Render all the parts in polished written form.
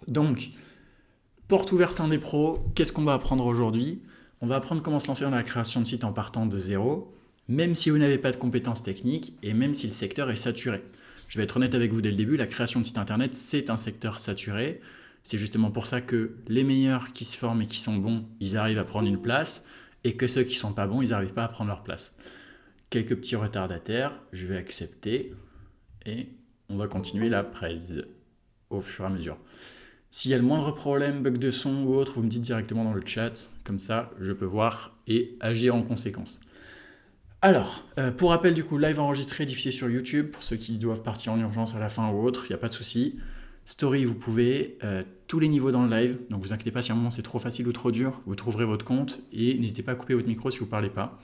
Donc, porte ouverte un des pros, qu'est-ce qu'on va apprendre aujourd'hui? On va apprendre comment se lancer dans la création de site en partant de zéro, même si vous n'avez pas de compétences techniques et même si le secteur est saturé. Je vais être honnête avec vous dès le début, la création de site internet, c'est un secteur saturé. C'est justement pour ça que les meilleurs qui se forment et qui sont bons, ils arrivent à prendre une place, et que ceux qui sont pas bons, ils n'arrivent pas à prendre leur place. Quelques petits retardataires, je vais accepter, et on va continuer la presse au fur et à mesure. S'il y a le moindre problème, bug de son ou autre, vous me dites directement dans le chat, comme ça je peux voir et agir en conséquence. Alors, pour rappel du coup, live enregistré, diffusé sur YouTube, pour ceux qui doivent partir en urgence à la fin ou autre, il n'y a pas de souci. Story, vous pouvez, tous les niveaux dans le live, donc vous inquiétez pas si à un moment c'est trop facile ou trop dur, vous trouverez votre compte et n'hésitez pas à couper votre micro si vous ne parlez pas.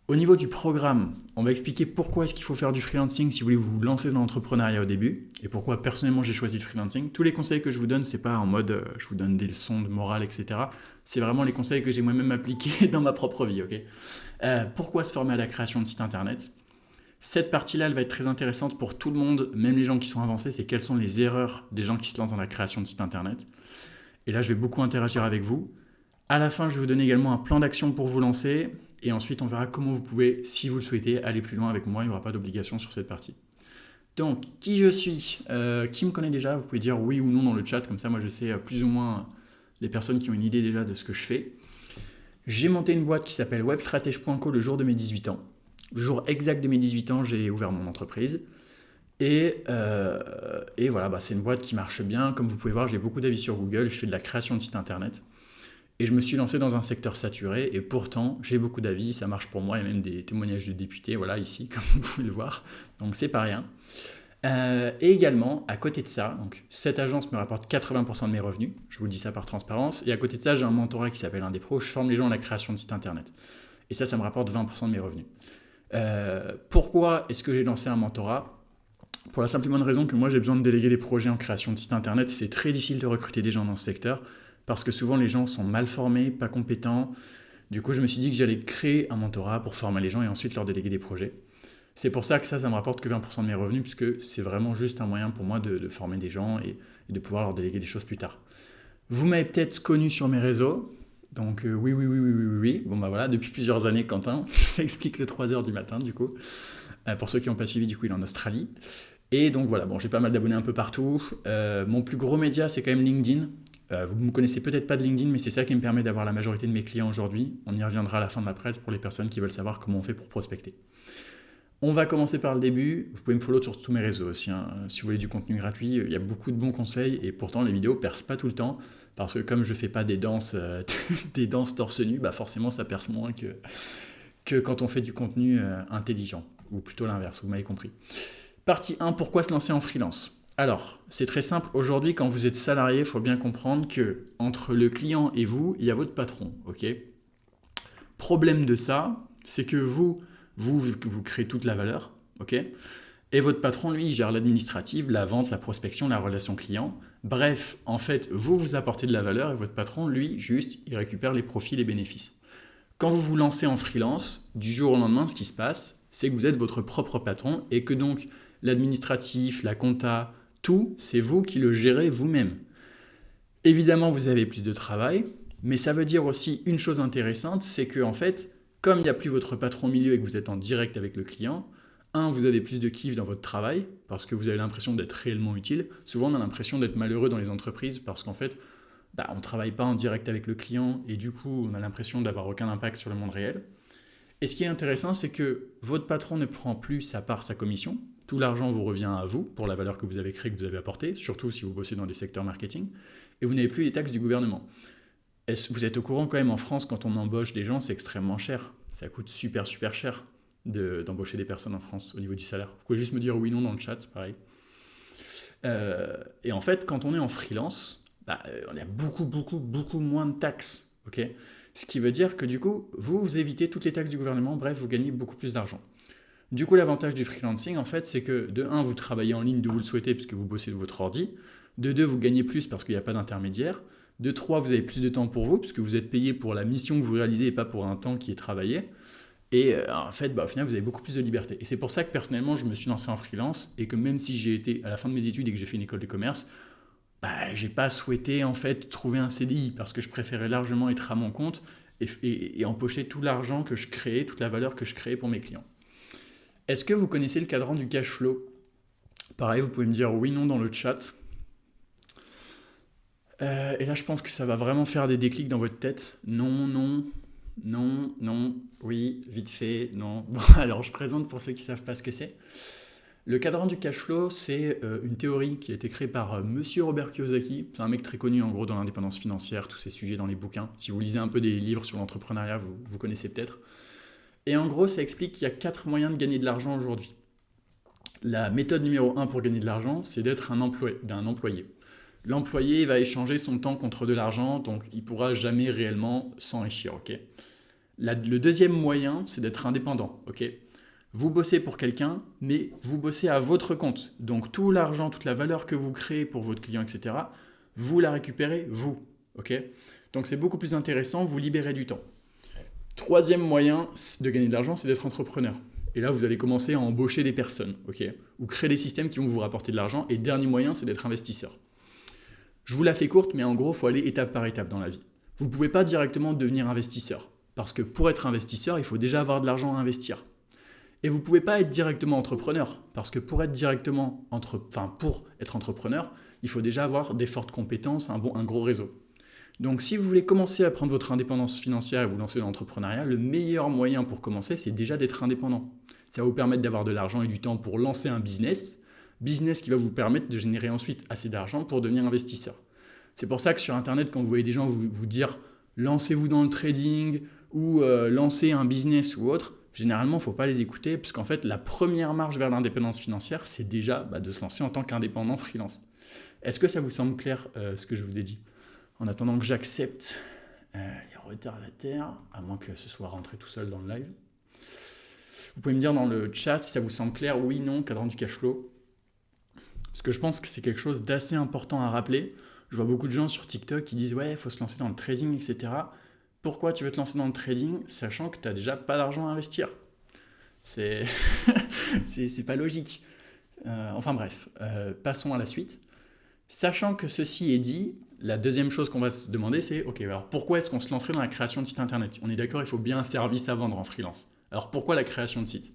Au niveau du programme, on va expliquer pourquoi est-ce qu'il faut faire du freelancing si vous voulez vous lancer dans l'entrepreneuriat au début et pourquoi personnellement j'ai choisi le freelancing. Tous les conseils que je vous donne, c'est pas en mode je vous donne des leçons de morale, etc. C'est vraiment les conseils que j'ai moi-même appliqués dans ma propre vie. Ok. Pourquoi se former à la création de site internet? Cette partie-là, elle va être très intéressante pour tout le monde, même les gens qui sont avancés, c'est quelles sont les erreurs des gens qui se lancent dans la création de site internet. Et là, je vais beaucoup interagir avec vous. À la fin, je vais vous donner également un plan d'action pour vous lancer. Et ensuite, on verra comment vous pouvez, si vous le souhaitez, aller plus loin avec moi. Il n'y aura pas d'obligation sur cette partie. Donc, qui je suis Qui me connaît déjà? Vous pouvez dire oui ou non dans le chat. Comme ça, moi, je sais plus ou moins les personnes qui ont une idée déjà de ce que je fais. J'ai monté une boîte qui s'appelle webstratege.co le jour de mes 18 ans. Le jour exact de mes 18 ans, j'ai ouvert mon entreprise. Et voilà, c'est une boîte qui marche bien. Comme vous pouvez voir, j'ai beaucoup d'avis sur Google. Je fais de la création de sites internet. Et je me suis lancé dans un secteur saturé, et pourtant, j'ai beaucoup d'avis, ça marche pour moi, il y a même des témoignages de députés, voilà, ici, comme vous pouvez le voir, donc c'est pas rien. Et également, à côté de ça, donc, cette agence me rapporte 80% de mes revenus, je vous dis ça par transparence, et à côté de ça, j'ai un mentorat qui s'appelle Un des pros, je forme les gens à la création de sites internet. Et ça me rapporte 20% de mes revenus. Pourquoi est-ce que j'ai lancé un mentorat? Pour la simple et bonne raison que moi j'ai besoin de déléguer des projets en création de sites internet, c'est très difficile de recruter des gens dans ce secteur, parce que souvent les gens sont mal formés, pas compétents. Du coup, je me suis dit que j'allais créer un mentorat pour former les gens et ensuite leur déléguer des projets. C'est pour ça que ça me rapporte que 20% de mes revenus, puisque c'est vraiment juste un moyen pour moi de former des gens et de pouvoir leur déléguer des choses plus tard. Vous m'avez peut-être connu sur mes réseaux, donc oui, oui, oui, oui, oui, oui, oui. Bon voilà, depuis plusieurs années, Quentin, ça explique le 3 heures du matin, du coup. Pour ceux qui n'ont pas suivi, du coup, il est en Australie. Et donc voilà, bon, j'ai pas mal d'abonnés un peu partout. Mon plus gros média, c'est quand même LinkedIn. Vous ne me connaissez peut-être pas de LinkedIn, mais c'est ça qui me permet d'avoir la majorité de mes clients aujourd'hui. On y reviendra à la fin de la presse pour les personnes qui veulent savoir comment on fait pour prospecter. On va commencer par le début. Vous pouvez me follow sur tous mes réseaux aussi, hein. Si vous voulez du contenu gratuit, il y a beaucoup de bons conseils et pourtant les vidéos percent pas tout le temps parce que comme je fais pas des danses, des danses torse nu, forcément ça perce moins que quand on fait du contenu intelligent ou plutôt l'inverse. Vous m'avez compris. Partie 1, pourquoi se lancer en freelance? Alors, c'est très simple. Aujourd'hui, quand vous êtes salarié, il faut bien comprendre que entre le client et vous, il y a votre patron. Ok. Problème de ça, c'est que vous créez toute la valeur. Ok. Et votre patron, lui, il gère l'administrative, la vente, la prospection, la relation client. Bref, en fait, vous apportez de la valeur et votre patron, lui, juste, il récupère les profits, les bénéfices. Quand vous vous lancez en freelance, du jour au lendemain, ce qui se passe, c'est que vous êtes votre propre patron et que donc l'administratif, la compta, tout, c'est vous qui le gérez vous-même. Évidemment, vous avez plus de travail, mais ça veut dire aussi une chose intéressante, c'est que en fait, comme il n'y a plus votre patron au milieu et que vous êtes en direct avec le client, vous avez plus de kiff dans votre travail parce que vous avez l'impression d'être réellement utile. Souvent, on a l'impression d'être malheureux dans les entreprises parce qu'en fait, on ne travaille pas en direct avec le client et du coup, on a l'impression d'avoir aucun impact sur le monde réel. Et ce qui est intéressant, c'est que votre patron ne prend plus sa part, sa commission. Tout l'argent vous revient à vous pour la valeur que vous avez créée, que vous avez apportée, surtout si vous bossez dans des secteurs marketing. Et vous n'avez plus les taxes du gouvernement. Vous êtes au courant quand même, en France, quand on embauche des gens, c'est extrêmement cher. Ça coûte super, super cher d'embaucher des personnes en France au niveau du salaire. Vous pouvez juste me dire oui, non dans le chat, pareil. Et en fait, quand on est en freelance, on a beaucoup, beaucoup, beaucoup moins de taxes. Ok. Ce qui veut dire que du coup, vous évitez toutes les taxes du gouvernement, bref, vous gagnez beaucoup plus d'argent. Du coup, l'avantage du freelancing, en fait, c'est que de un, vous travaillez en ligne d'où vous le souhaitez puisque vous bossez de votre ordi. De deux, vous gagnez plus parce qu'il n'y a pas d'intermédiaire. De trois, vous avez plus de temps pour vous puisque vous êtes payé pour la mission que vous réalisez et pas pour un temps qui est travaillé. Et en fait, au final, vous avez beaucoup plus de liberté. Et c'est pour ça que personnellement, je me suis lancé en freelance et que même si j'ai été à la fin de mes études et que j'ai fait une école de commerce, j'ai pas souhaité en fait trouver un CDI parce que je préférais largement être à mon compte et empocher tout l'argent que je créais, toute la valeur que je créais pour mes clients. Est-ce que vous connaissez le cadran du cash flow? Pareil, vous pouvez me dire oui, non dans le chat. Et là, je pense que ça va vraiment faire des déclics dans votre tête. Non, non, non, non, oui, vite fait, non. Bon, alors je présente pour ceux qui ne savent pas ce que c'est. Le cadran du cash flow, c'est une théorie qui a été créée par Monsieur Robert Kiyosaki. C'est un mec très connu en gros dans l'indépendance financière, tous ces sujets dans les bouquins. Si vous lisez un peu des livres sur l'entrepreneuriat, vous connaissez peut-être. Et en gros, ça explique qu'il y a 4 moyens de gagner de l'argent aujourd'hui. La méthode numéro 1 pour gagner de l'argent, c'est d'être un employé. L'employé va échanger son temps contre de l'argent, donc il ne pourra jamais réellement s'enrichir. Okay, le deuxième moyen, c'est d'être indépendant. Okay, vous bossez pour quelqu'un, mais vous bossez à votre compte. Donc tout l'argent, toute la valeur que vous créez pour votre client, etc., vous la récupérez, vous. Okay, donc c'est beaucoup plus intéressant, vous libérez du temps. Troisième moyen de gagner de l'argent, c'est d'être entrepreneur. Et là, vous allez commencer à embaucher des personnes, okay, ou créer des systèmes qui vont vous rapporter de l'argent. Et dernier moyen, c'est d'être investisseur. Je vous la fais courte, mais en gros, il faut aller étape par étape dans la vie. Vous ne pouvez pas directement devenir investisseur. Parce que pour être investisseur, il faut déjà avoir de l'argent à investir. Et vous ne pouvez pas être directement entrepreneur. Parce que pour être pour être entrepreneur, il faut déjà avoir des fortes compétences, un gros réseau. Donc si vous voulez commencer à prendre votre indépendance financière et vous lancer dans l'entrepreneuriat, le meilleur moyen pour commencer, c'est déjà d'être indépendant. Ça va vous permettre d'avoir de l'argent et du temps pour lancer un business qui va vous permettre de générer ensuite assez d'argent pour devenir investisseur. C'est pour ça que sur Internet, quand vous voyez des gens vous dire « lancez-vous dans le trading » ou « lancez un business » ou autre, généralement, il ne faut pas les écouter, parce qu'en fait, la première marche vers l'indépendance financière, c'est déjà de se lancer en tant qu'indépendant freelance. Est-ce que ça vous semble clair ce que je vous ai dit? En attendant que j'accepte les retardataires, à moins que ce soit rentré tout seul dans le live. Vous pouvez me dire dans le chat si ça vous semble clair, oui, non, cadran du cash flow. Parce que je pense que c'est quelque chose d'assez important à rappeler. Je vois beaucoup de gens sur TikTok qui disent « ouais, il faut se lancer dans le trading, etc. » Pourquoi tu veux te lancer dans le trading, sachant que tu n'as déjà pas d'argent à investir? C'est pas logique. Enfin bref, passons à la suite. Sachant que ceci est dit, la deuxième chose qu'on va se demander, c'est « ok, alors pourquoi est-ce qu'on se lancerait dans la création de site internet ?» On est d'accord, il faut bien un service à vendre en freelance. Alors pourquoi la création de site?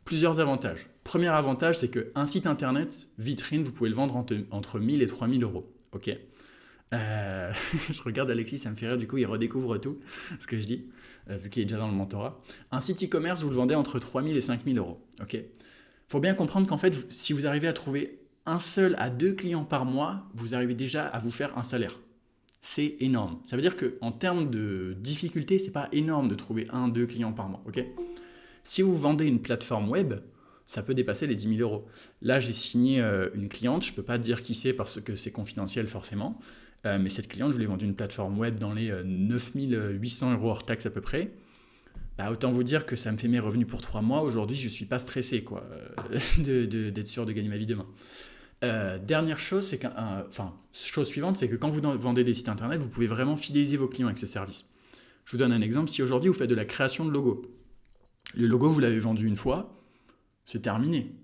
Plusieurs avantages. Premier avantage, c'est qu'un site internet vitrine, vous pouvez le vendre entre 1000 et 3000 euros. Ok. Je regarde Alexis, ça me fait rire, du coup il redécouvre tout ce que je dis, vu qu'il est déjà dans le mentorat. Un site e-commerce, vous le vendez entre 3000 et 5000 euros. Ok. Faut bien comprendre qu'en fait, si vous arrivez à trouver un seul à 2 clients par mois, vous arrivez déjà à vous faire un salaire. C'est énorme. Ça veut dire qu'en termes de difficulté, c'est pas énorme de trouver 1-2 clients par mois. Ok. Si vous vendez une plateforme web, ça peut dépasser les 10 000 euros. Là, j'ai signé une cliente, je ne peux pas dire qui c'est parce que c'est confidentiel forcément, mais cette cliente, je lui ai vendu une plateforme web dans les 9 800 euros hors taxe à peu près. Autant vous dire que ça me fait mes revenus pour 3 mois. Aujourd'hui, je ne suis pas stressé d'être sûr de gagner ma vie demain. Dernière chose, chose suivante, c'est que quand vous vendez des sites internet, vous pouvez vraiment fidéliser vos clients avec ce service. Je vous donne un exemple. Si aujourd'hui vous faites de la création de logos, le logo, vous l'avez vendu une fois, c'est terminé.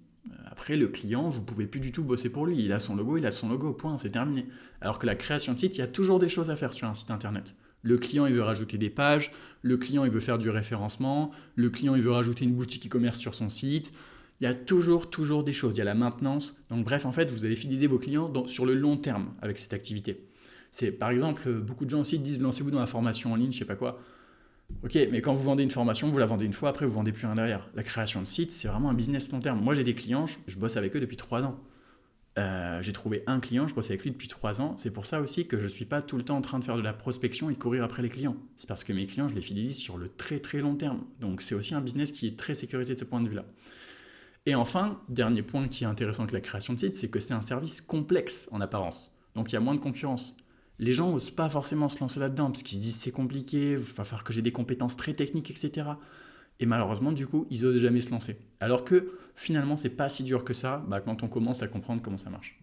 Après, le client, vous ne pouvez plus du tout bosser pour lui. Il a son logo, point, c'est terminé. Alors que la création de site, il y a toujours des choses à faire sur un site internet. Le client, il veut rajouter des pages, le client, il veut faire du référencement, le client, il veut rajouter une boutique e-commerce sur son site. Il y a toujours des choses. Il y a la maintenance. Donc bref, en fait, vous allez fidéliser vos clients sur le long terme avec cette activité. Par exemple, beaucoup de gens aussi disent « lancez-vous dans la formation en ligne, je sais pas quoi ». Ok, mais quand vous vendez une formation, vous la vendez une fois, après vous vendez plus rien derrière. La création de site, c'est vraiment un business long terme. Moi, j'ai des clients, je bosse avec eux depuis 3 ans. J'ai trouvé un client, je bosse avec lui depuis 3 ans. C'est pour ça aussi que je ne suis pas tout le temps en train de faire de la prospection et de courir après les clients. C'est parce que mes clients, je les fidélise sur le très très long terme. Donc c'est aussi un business qui est très sécurisé de ce point de vue-là. Et enfin, dernier point qui est intéressant avec la création de site, c'est que c'est un service complexe en apparence. Donc il y a moins de concurrence. Les gens n'osent pas forcément se lancer là-dedans parce qu'ils se disent c'est compliqué, il va falloir que j'ai des compétences très techniques, etc. Et malheureusement, du coup, ils n'osent jamais se lancer. Alors que finalement, c'est pas si dur que ça quand on commence à comprendre comment ça marche.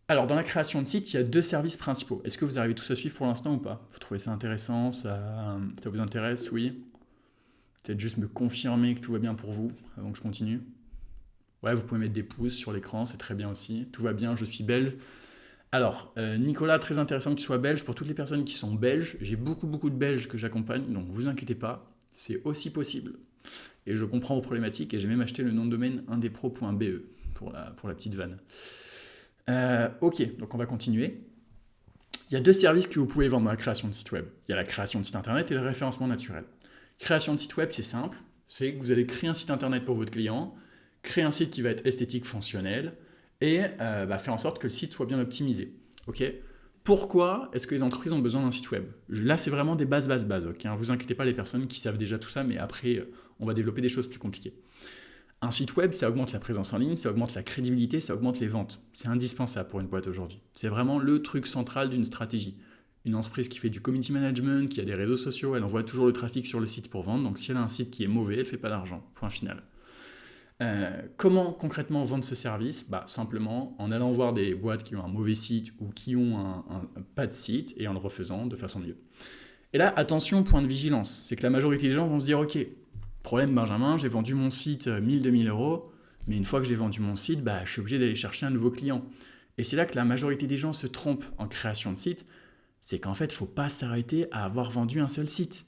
Alors, dans la création de site, il y a 2 services principaux. Est-ce que vous arrivez tous à suivre pour l'instant ou pas? Vous trouvez ça intéressant? Ça vous intéresse? Oui? Peut-être juste me confirmer que tout va bien pour vous avant que je continue. Ouais, vous pouvez mettre des pouces sur l'écran, c'est très bien aussi. Tout va bien, je suis belge. Alors, Nicolas, très intéressant que tu sois belge. Pour toutes les personnes qui sont belges, j'ai beaucoup, beaucoup de Belges que j'accompagne, donc vous inquiétez pas, c'est aussi possible. Et je comprends vos problématiques et j'ai même acheté le nom de domaine indepro.be pour la petite vanne. Ok, donc on va continuer. Il y a deux services que vous pouvez vendre dans la création de site web. Il y a la création de site internet et le référencement naturel. Création de site web, c'est simple. C'est que vous allez créer un site internet pour votre client, créer un site qui va être esthétique, fonctionnel, et faire en sorte que le site soit bien optimisé. Ok. Pourquoi est-ce que les entreprises ont besoin d'un site web? Là, c'est vraiment des bases. Ok, hein, vous inquiétez pas les personnes qui savent déjà tout ça, mais après, on va développer des choses plus compliquées. Un site web, ça augmente la présence en ligne, ça augmente la crédibilité, ça augmente les ventes. C'est indispensable pour une boîte aujourd'hui. C'est vraiment le truc central d'une stratégie. Une entreprise qui fait du community management, qui a des réseaux sociaux, elle envoie toujours le trafic sur le site pour vendre. Donc si elle a un site qui est mauvais, elle ne fait pas d'argent. Point final. Comment concrètement vendre ce service? Simplement en allant voir des boîtes qui ont un mauvais site ou qui ont pas de site et en le refaisant de façon mieux. Et là, attention, point de vigilance. C'est que la majorité des gens vont se dire, ok, problème Benjamin, j'ai vendu mon site 1000-2000 euros, mais une fois que j'ai vendu mon site, je suis obligé d'aller chercher un nouveau client. Et c'est là que la majorité des gens se trompent en création de site, c'est qu'en fait, il ne faut pas s'arrêter à avoir vendu un seul site.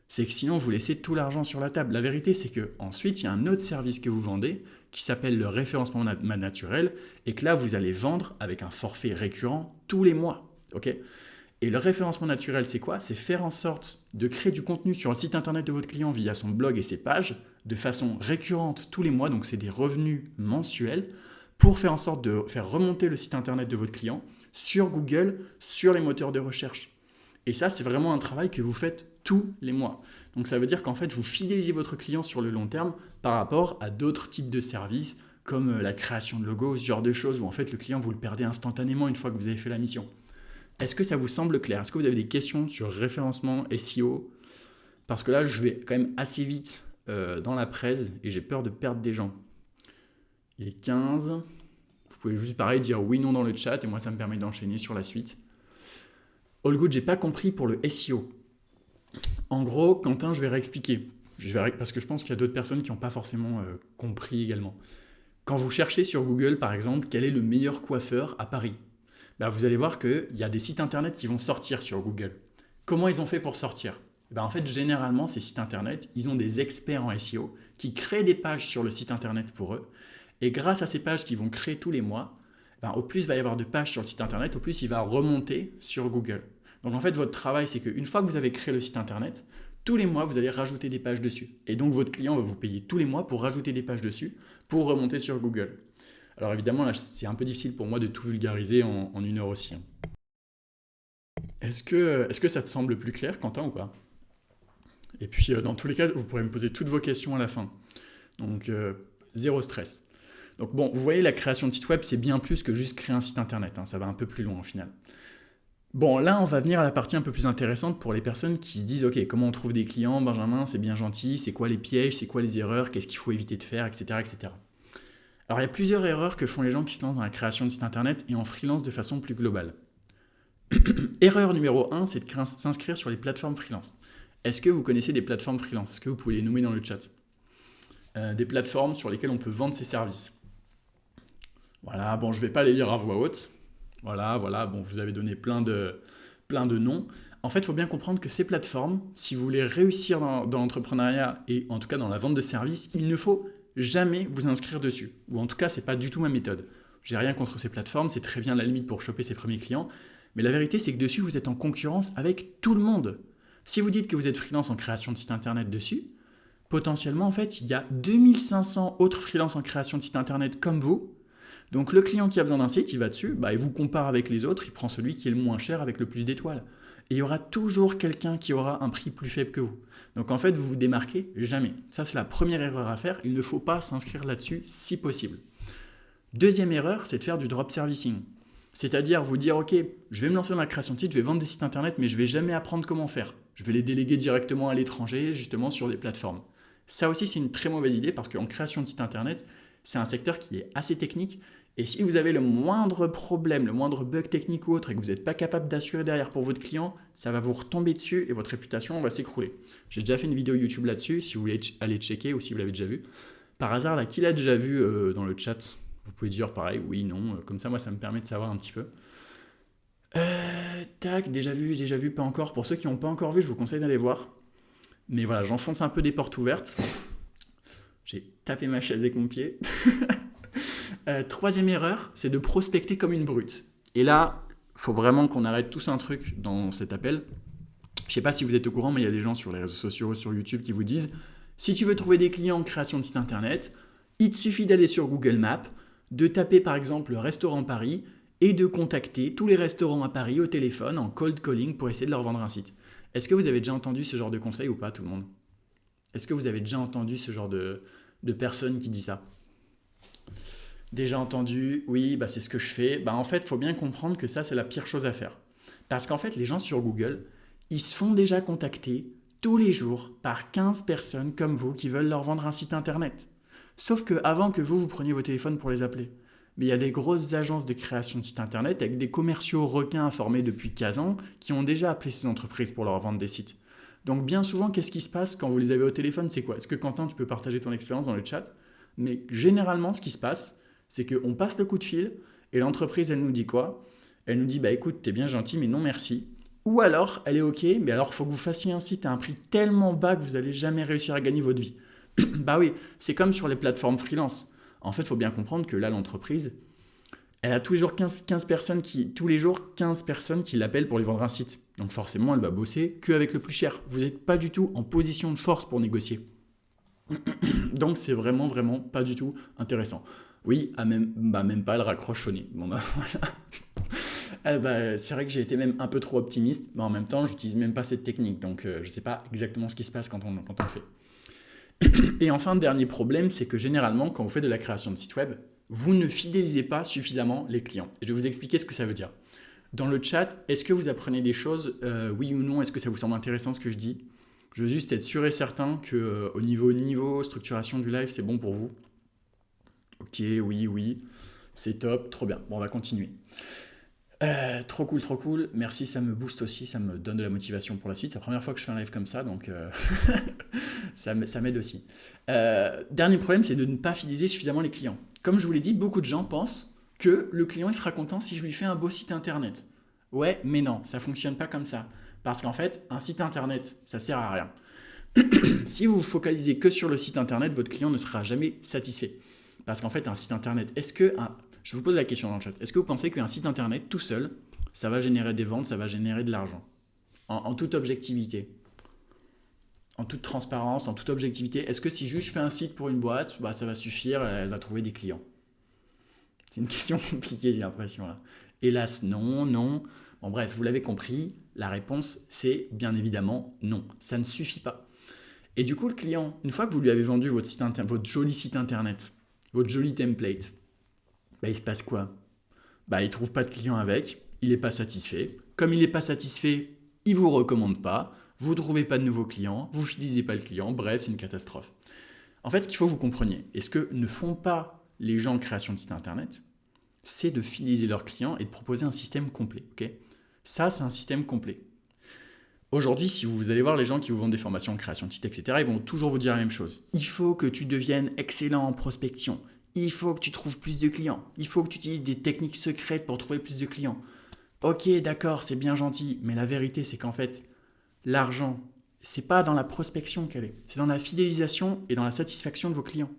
C'est que sinon, vous laissez tout l'argent sur la table. La vérité, c'est qu'ensuite, il y a un autre service que vous vendez qui s'appelle le référencement naturel et que là, vous allez vendre avec un forfait récurrent tous les mois. Ok. Et le référencement naturel, c'est quoi? C'est faire en sorte de créer du contenu sur le site internet de votre client via son blog et ses pages de façon récurrente tous les mois, donc c'est des revenus mensuels, pour faire en sorte de faire remonter le site internet de votre client sur Google, sur les moteurs de recherche. Et ça, c'est vraiment un travail que vous faites tous les mois. Donc ça veut dire qu'en fait, vous fidélisez votre client sur le long terme par rapport à d'autres types de services comme la création de logos, ce genre de choses où en fait le client, vous le perdez instantanément une fois que vous avez fait la mission. Est-ce que ça vous semble clair? Est-ce que vous avez des questions sur référencement SEO? Parce que là, je vais quand même assez vite dans la presse et j'ai peur de perdre des gens. Il est 15. Vous pouvez juste pareil dire oui, non dans le chat et moi, ça me permet d'enchaîner sur la suite. All good, j'ai pas compris pour le SEO. En gros, Quentin, je vais réexpliquer. Parce que je pense qu'il y a d'autres personnes qui n'ont pas forcément compris également. Quand vous cherchez sur Google, par exemple, quel est le meilleur coiffeur à Paris? Vous allez voir qu'il y a des sites internet qui vont sortir sur Google. Comment ils ont fait pour sortir? En fait, généralement, ces sites internet, ils ont des experts en SEO qui créent des pages sur le site internet pour eux. Et grâce à ces pages qu'ils vont créer tous les mois, au plus il va y avoir de pages sur le site internet, au plus il va remonter sur Google. Donc en fait, votre travail, c'est qu'une fois que vous avez créé le site internet, tous les mois, vous allez rajouter des pages dessus. Et donc votre client va vous payer tous les mois pour rajouter des pages dessus, pour remonter sur Google. Alors évidemment, là, c'est un peu difficile pour moi de tout vulgariser en 1 heure aussi. Est-ce que ça te semble plus clair, Quentin, ou pas? Et puis, dans tous les cas, vous pourrez me poser toutes vos questions à la fin. Donc, zéro stress. Donc bon, vous voyez, la création de site web, c'est bien plus que juste créer un site internet. Ça va un peu plus loin au final. Bon, là, on va venir à la partie un peu plus intéressante pour les personnes qui se disent « Ok, comment on trouve des clients, Benjamin? C'est bien gentil. C'est quoi les pièges? C'est quoi les erreurs? Qu'est-ce qu'il faut éviter de faire? Etc. etc. » Alors, il y a plusieurs erreurs que font les gens qui se lancent dans la création de site internet et en freelance de façon plus globale. Erreur numéro 1, c'est de s'inscrire sur les plateformes freelance. Est-ce que vous connaissez des plateformes freelance? Est-ce que vous pouvez les nommer dans le chat? Des plateformes sur lesquelles on peut vendre ses services. Voilà, bon, je ne vais pas les lire à voix haute. Voilà, bon, vous avez donné plein de noms. En fait, il faut bien comprendre que ces plateformes, si vous voulez réussir dans l'entrepreneuriat et en tout cas dans la vente de services, il ne faut jamais vous inscrire dessus. Ou en tout cas, ce n'est pas du tout ma méthode. J'ai rien contre ces plateformes, c'est très bien la limite pour choper ses premiers clients. Mais la vérité, c'est que dessus, vous êtes en concurrence avec tout le monde. Si vous dites que vous êtes freelance en création de site internet dessus, potentiellement, en fait, il y a 2500 autres freelances en création de site internet comme vous. Donc le client qui a besoin d'un site, il va dessus, il vous compare avec les autres, il prend celui qui est le moins cher avec le plus d'étoiles. Et il y aura toujours quelqu'un qui aura un prix plus faible que vous. Donc en fait, vous vous démarquez jamais. Ça, c'est la première erreur à faire. Il ne faut pas s'inscrire là-dessus si possible. Deuxième erreur, c'est de faire du drop servicing. C'est-à-dire vous dire, ok, je vais me lancer dans la création de site, je vais vendre des sites internet, mais je ne vais jamais apprendre comment faire. Je vais les déléguer directement à l'étranger, justement sur des plateformes. Ça aussi, c'est une très mauvaise idée parce qu'en création de site internet, c'est un secteur qui est assez technique. Et si vous avez le moindre problème, le moindre bug technique ou autre et que vous n'êtes pas capable d'assurer derrière pour votre client, ça va vous retomber dessus et votre réputation va s'écrouler. J'ai déjà fait une vidéo YouTube là-dessus, si vous voulez aller checker ou si vous l'avez déjà vu. Par hasard, là, qui l'a déjà vu dans le chat? Vous pouvez dire pareil, oui, non, comme ça, moi, ça me permet de savoir un petit peu. Tac, déjà vu, pas encore. Pour ceux qui n'ont pas encore vu, je vous conseille d'aller voir. Mais voilà, j'enfonce un peu des portes ouvertes. J'ai tapé ma chaise avec mon pied. Troisième erreur, c'est de prospecter comme une brute. Et là, il faut vraiment qu'on arrête tous un truc dans cet appel. Je ne sais pas si vous êtes au courant, mais il y a des gens sur les réseaux sociaux, sur YouTube, qui vous disent si tu veux trouver des clients en création de site internet, il te suffit d'aller sur Google Maps, de taper par exemple le restaurant Paris et de contacter tous les restaurants à Paris au téléphone en cold calling pour essayer de leur vendre un site. Est-ce que vous avez déjà entendu ce genre de conseil ou pas, tout le monde? Est-ce que vous avez déjà entendu ce genre de personne qui dit ça? Déjà entendu, oui, bah c'est ce que je fais. Bah en fait, il faut bien comprendre que ça, c'est la pire chose à faire. Parce qu'en fait, les gens sur Google, ils se font déjà contacter tous les jours par 15 personnes comme vous qui veulent leur vendre un site internet. Sauf que avant que vous preniez vos téléphones pour les appeler. Mais il y a des grosses agences de création de sites internet avec des commerciaux requins informés depuis 15 ans qui ont déjà appelé ces entreprises pour leur vendre des sites. Donc bien souvent, qu'est-ce qui se passe quand vous les avez au téléphone? C'est quoi? Est-ce que Quentin, tu peux partager ton expérience dans le chat? Mais généralement, ce qui se passe, c'est qu'on passe le coup de fil et l'entreprise, elle nous dit quoi? Elle nous dit, bah écoute, t'es bien gentil, mais non merci. Ou alors, elle est ok, mais alors il faut que vous fassiez un site à un prix tellement bas que vous n'allez jamais réussir à gagner votre vie. Bah oui, c'est comme sur les plateformes freelance. En fait, il faut bien comprendre que là, l'entreprise, elle a tous les jours 15 personnes tous les jours 15 personnes qui l'appellent pour lui vendre un site. Donc forcément, elle va bosser qu'avec le plus cher. Vous n'êtes pas du tout en position de force pour négocier. Donc c'est vraiment, vraiment pas du tout intéressant. Oui, même pas, elle raccroche au nez. Bon bah voilà. C'est vrai que j'ai été même un peu trop optimiste, mais en même temps, j'utilise même pas cette technique. Donc je sais pas exactement ce qui se passe quand on le fait. Et enfin, dernier problème, c'est que généralement, quand vous faites de la création de site web, vous ne fidélisez pas suffisamment les clients. Et je vais vous expliquer ce que ça veut dire. Dans le chat, est-ce que vous apprenez des choses, oui ou non? Est-ce que ça vous semble intéressant ce que je dis? Je veux juste être sûr et certain que au niveau structuration du live, c'est bon pour vous. Ok, oui, c'est top, trop bien. Bon, on va continuer. Trop cool, trop cool. Merci, ça me booste aussi, ça me donne de la motivation pour la suite. C'est la première fois que je fais un live comme ça, donc ça m'aide aussi. Dernier problème, c'est de ne pas fidéliser suffisamment les clients. Comme je vous l'ai dit, beaucoup de gens pensent que le client il sera content si je lui fais un beau site internet. Ouais, mais non, ça fonctionne pas comme ça. Parce qu'en fait, un site internet, ça sert à rien. Si vous vous focalisez que sur le site internet, votre client ne sera jamais satisfait. Parce qu'en fait, un site internet, je vous pose la question dans le chat, est-ce que vous pensez qu'un site internet tout seul, ça va générer des ventes, ça va générer de l'argent? En toute objectivité, en toute transparence, en toute objectivité, est-ce que si juste je fais un site pour une boîte, bah, ça va suffire, elle va trouver des clients? C'est une question compliquée, j'ai l'impression là. Hélas, non. Bon bref, vous l'avez compris, la réponse c'est bien évidemment non. Ça ne suffit pas. Et du coup, le client, une fois que vous lui avez vendu votre joli site internet, votre joli template, bah, il se passe quoi? Bah, il ne trouve pas de client avec, il n'est pas satisfait. Comme il n'est pas satisfait, il ne vous recommande pas, vous ne trouvez pas de nouveaux clients, vous ne fidélisez pas le client, bref, c'est une catastrophe. En fait, ce qu'il faut que vous compreniez, et ce que ne font pas les gens en création de site internet, c'est de fidéliser leurs clients et de proposer un système complet. Okay, ça, c'est un système complet. Aujourd'hui, si vous allez voir les gens qui vous vendent des formations en création de site, etc., ils vont toujours vous dire la même chose. Il faut que tu deviennes excellent en prospection. Il faut que tu trouves plus de clients. Il faut que tu utilises des techniques secrètes pour trouver plus de clients. Ok, d'accord, c'est bien gentil, mais la vérité, c'est qu'en fait, l'argent, c'est pas dans la prospection qu'elle est. C'est dans la fidélisation et dans la satisfaction de vos clients.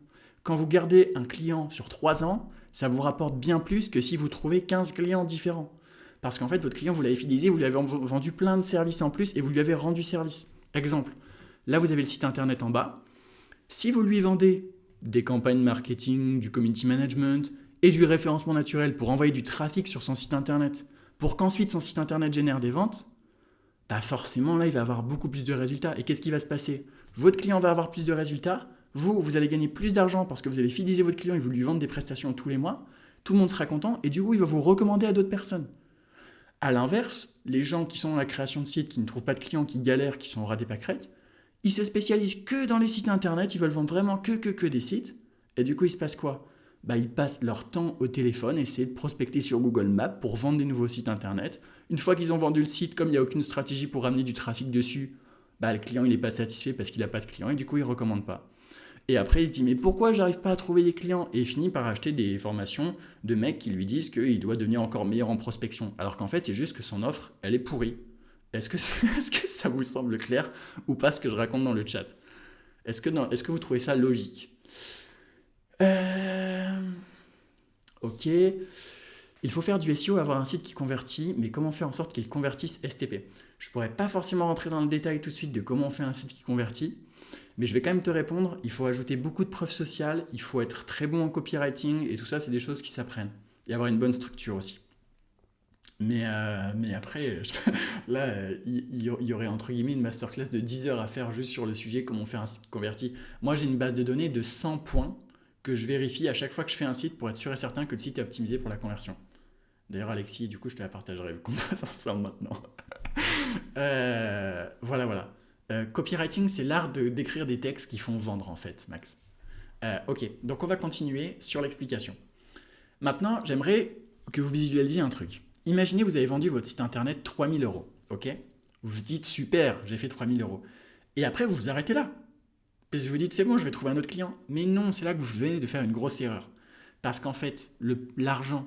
Quand vous gardez un client sur 3 ans, ça vous rapporte bien plus que si vous trouvez 15 clients différents. Parce qu'en fait, votre client, vous l'avez fidélisé, vous lui avez vendu plein de services en plus et vous lui avez rendu service. Exemple, là, vous avez le site internet en bas. Si vous lui vendez des campagnes marketing, du community management et du référencement naturel pour envoyer du trafic sur son site internet, pour qu'ensuite son site internet génère des ventes, bah forcément, là, il va avoir beaucoup plus de résultats. Et qu'est-ce qui va se passer? Votre client va avoir plus de résultats. Vous allez gagner plus d'argent parce que vous allez fidéliser votre client et vous lui vendre des prestations tous les mois. Tout le monde sera content et du coup, il va vous recommander à d'autres personnes. A l'inverse, les gens qui sont dans la création de sites, qui ne trouvent pas de clients, qui galèrent, qui sont au ras des pâquerettes, ils se spécialisent que dans les sites internet, ils veulent vendre vraiment que des sites. Et du coup, il se passe quoi? Bah, ils passent leur temps au téléphone, essayer de prospecter sur Google Maps pour vendre des nouveaux sites internet. Une fois qu'ils ont vendu le site, comme il n'y a aucune stratégie pour ramener du trafic dessus, bah, le client il n'est pas satisfait parce qu'il n'a pas de clients et du coup il ne recommande pas. Et après, il se dit, mais pourquoi j'arrive pas à trouver des clients? Et il finit par acheter des formations de mecs qui lui disent qu'il doit devenir encore meilleur en prospection. Alors qu'en fait, c'est juste que son offre, elle est pourrie. Est-ce que, est-ce que ça vous semble clair ou pas ce que je raconte dans le chat? Est-ce que vous trouvez ça logique? Euh, Ok. Il faut faire du SEO, avoir un site qui convertit, mais comment faire en sorte qu'il convertisse STP? Je pourrais pas forcément rentrer dans le détail tout de suite de comment on fait un site qui convertit, mais je vais quand même te répondre. Il faut ajouter beaucoup de preuves sociales, il faut être très bon en copywriting, et tout ça, c'est des choses qui s'apprennent. Et avoir une bonne structure aussi. Mais après, là, il y aurait entre guillemets une masterclass de 10 heures à faire juste sur le sujet comment faire un site converti. Moi, j'ai une base de données de 100 points que je vérifie à chaque fois que je fais un site pour être sûr et certain que le site est optimisé pour la conversion. D'ailleurs, Alexis, du coup, je te la partagerai vu qu'on passe ensemble maintenant. Voilà. Copywriting, c'est l'art d'écrire des textes qui font vendre, en fait, Max. Ok, donc on va continuer sur l'explication. Maintenant, j'aimerais que vous visualisiez un truc. Imaginez, vous avez vendu votre site internet 3 000 euros, ok? Vous vous dites, super, j'ai fait 3 000 euros. Et après, vous vous arrêtez là. Parce que vous dites, c'est bon, je vais trouver un autre client. Mais non, c'est là que vous venez de faire une grosse erreur. Parce qu'en fait, l'argent,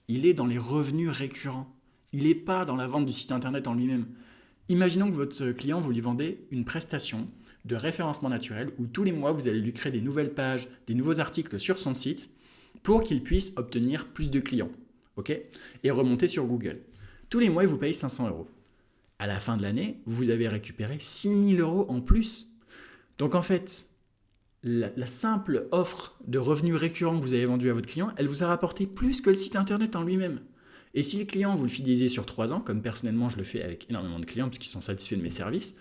il est dans les revenus récurrents. Il n'est pas dans la vente du site internet en lui-même. Imaginons que votre client, vous lui vendez une prestation de référencement naturel où tous les mois, vous allez lui créer des nouvelles pages, des nouveaux articles sur son site pour qu'il puisse obtenir plus de clients. Ok? Et remonter sur Google. Tous les mois, il vous paye 500 euros. À la fin de l'année, vous avez récupéré 6 000 euros en plus. Donc en fait, la simple offre de revenus récurrents que vous avez vendue à votre client, elle vous a rapporté plus que le site internet en lui-même. Et si le client, vous le fidélisez sur 3 ans, comme personnellement je le fais avec énormément de clients puisqu'ils sont satisfaits de mes services,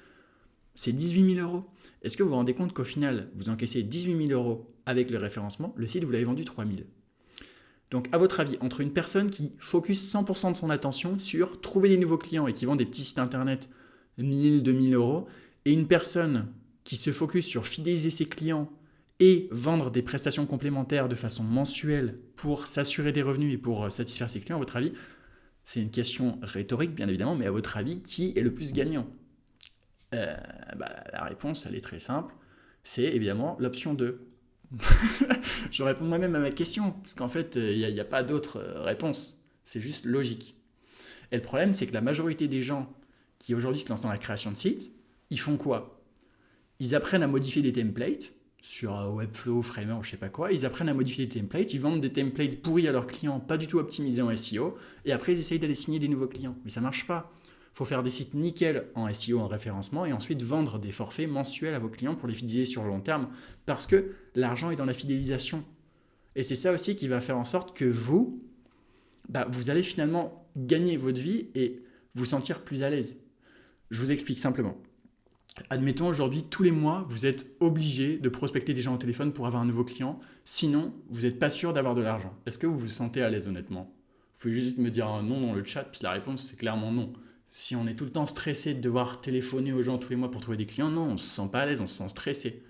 c'est 18 000 euros. Est-ce que vous vous rendez compte qu'au final, vous encaissez 18 000 euros avec le référencement, le site, vous l'avez vendu 3 000? Donc, à votre avis, entre une personne qui focus 100% de son attention sur trouver des nouveaux clients et qui vend des petits sites internet 1000, 2000 euros, et une personne qui se focus sur fidéliser ses clients et vendre des prestations complémentaires de façon mensuelle pour s'assurer des revenus et pour satisfaire ses clients, à votre avis, c'est une question rhétorique bien évidemment, mais à votre avis, qui est le plus gagnant? La réponse, elle est très simple, c'est évidemment l'option 2. Je réponds moi-même à ma question, parce qu'en fait, il n'y a pas d'autre réponse. C'est juste logique. Et le problème, c'est que la majorité des gens qui aujourd'hui se lancent dans la création de sites, ils font quoi? Ils apprennent à modifier des templates sur Webflow, Framer, je sais pas quoi. Ils apprennent à modifier des templates, ils vendent des templates pourris à leurs clients, pas du tout optimisés en SEO, et après ils essayent d'aller signer des nouveaux clients. Mais ça marche pas. Il faut faire des sites nickel en SEO, en référencement, et ensuite vendre des forfaits mensuels à vos clients pour les fidéliser sur le long terme, parce que l'argent est dans la fidélisation. Et c'est ça aussi qui va faire en sorte que vous, vous allez finalement gagner votre vie et vous sentir plus à l'aise. Je vous explique simplement. Admettons aujourd'hui, tous les mois, vous êtes obligé de prospecter des gens au téléphone pour avoir un nouveau client, sinon vous n'êtes pas sûr d'avoir de l'argent. Est-ce que vous vous sentez à l'aise honnêtement? Vous pouvez juste me dire un non dans le chat, puis la réponse c'est clairement non. Si on est tout le temps stressé de devoir téléphoner aux gens tous les mois pour trouver des clients, non, on ne se sent pas à l'aise, on se sent stressé.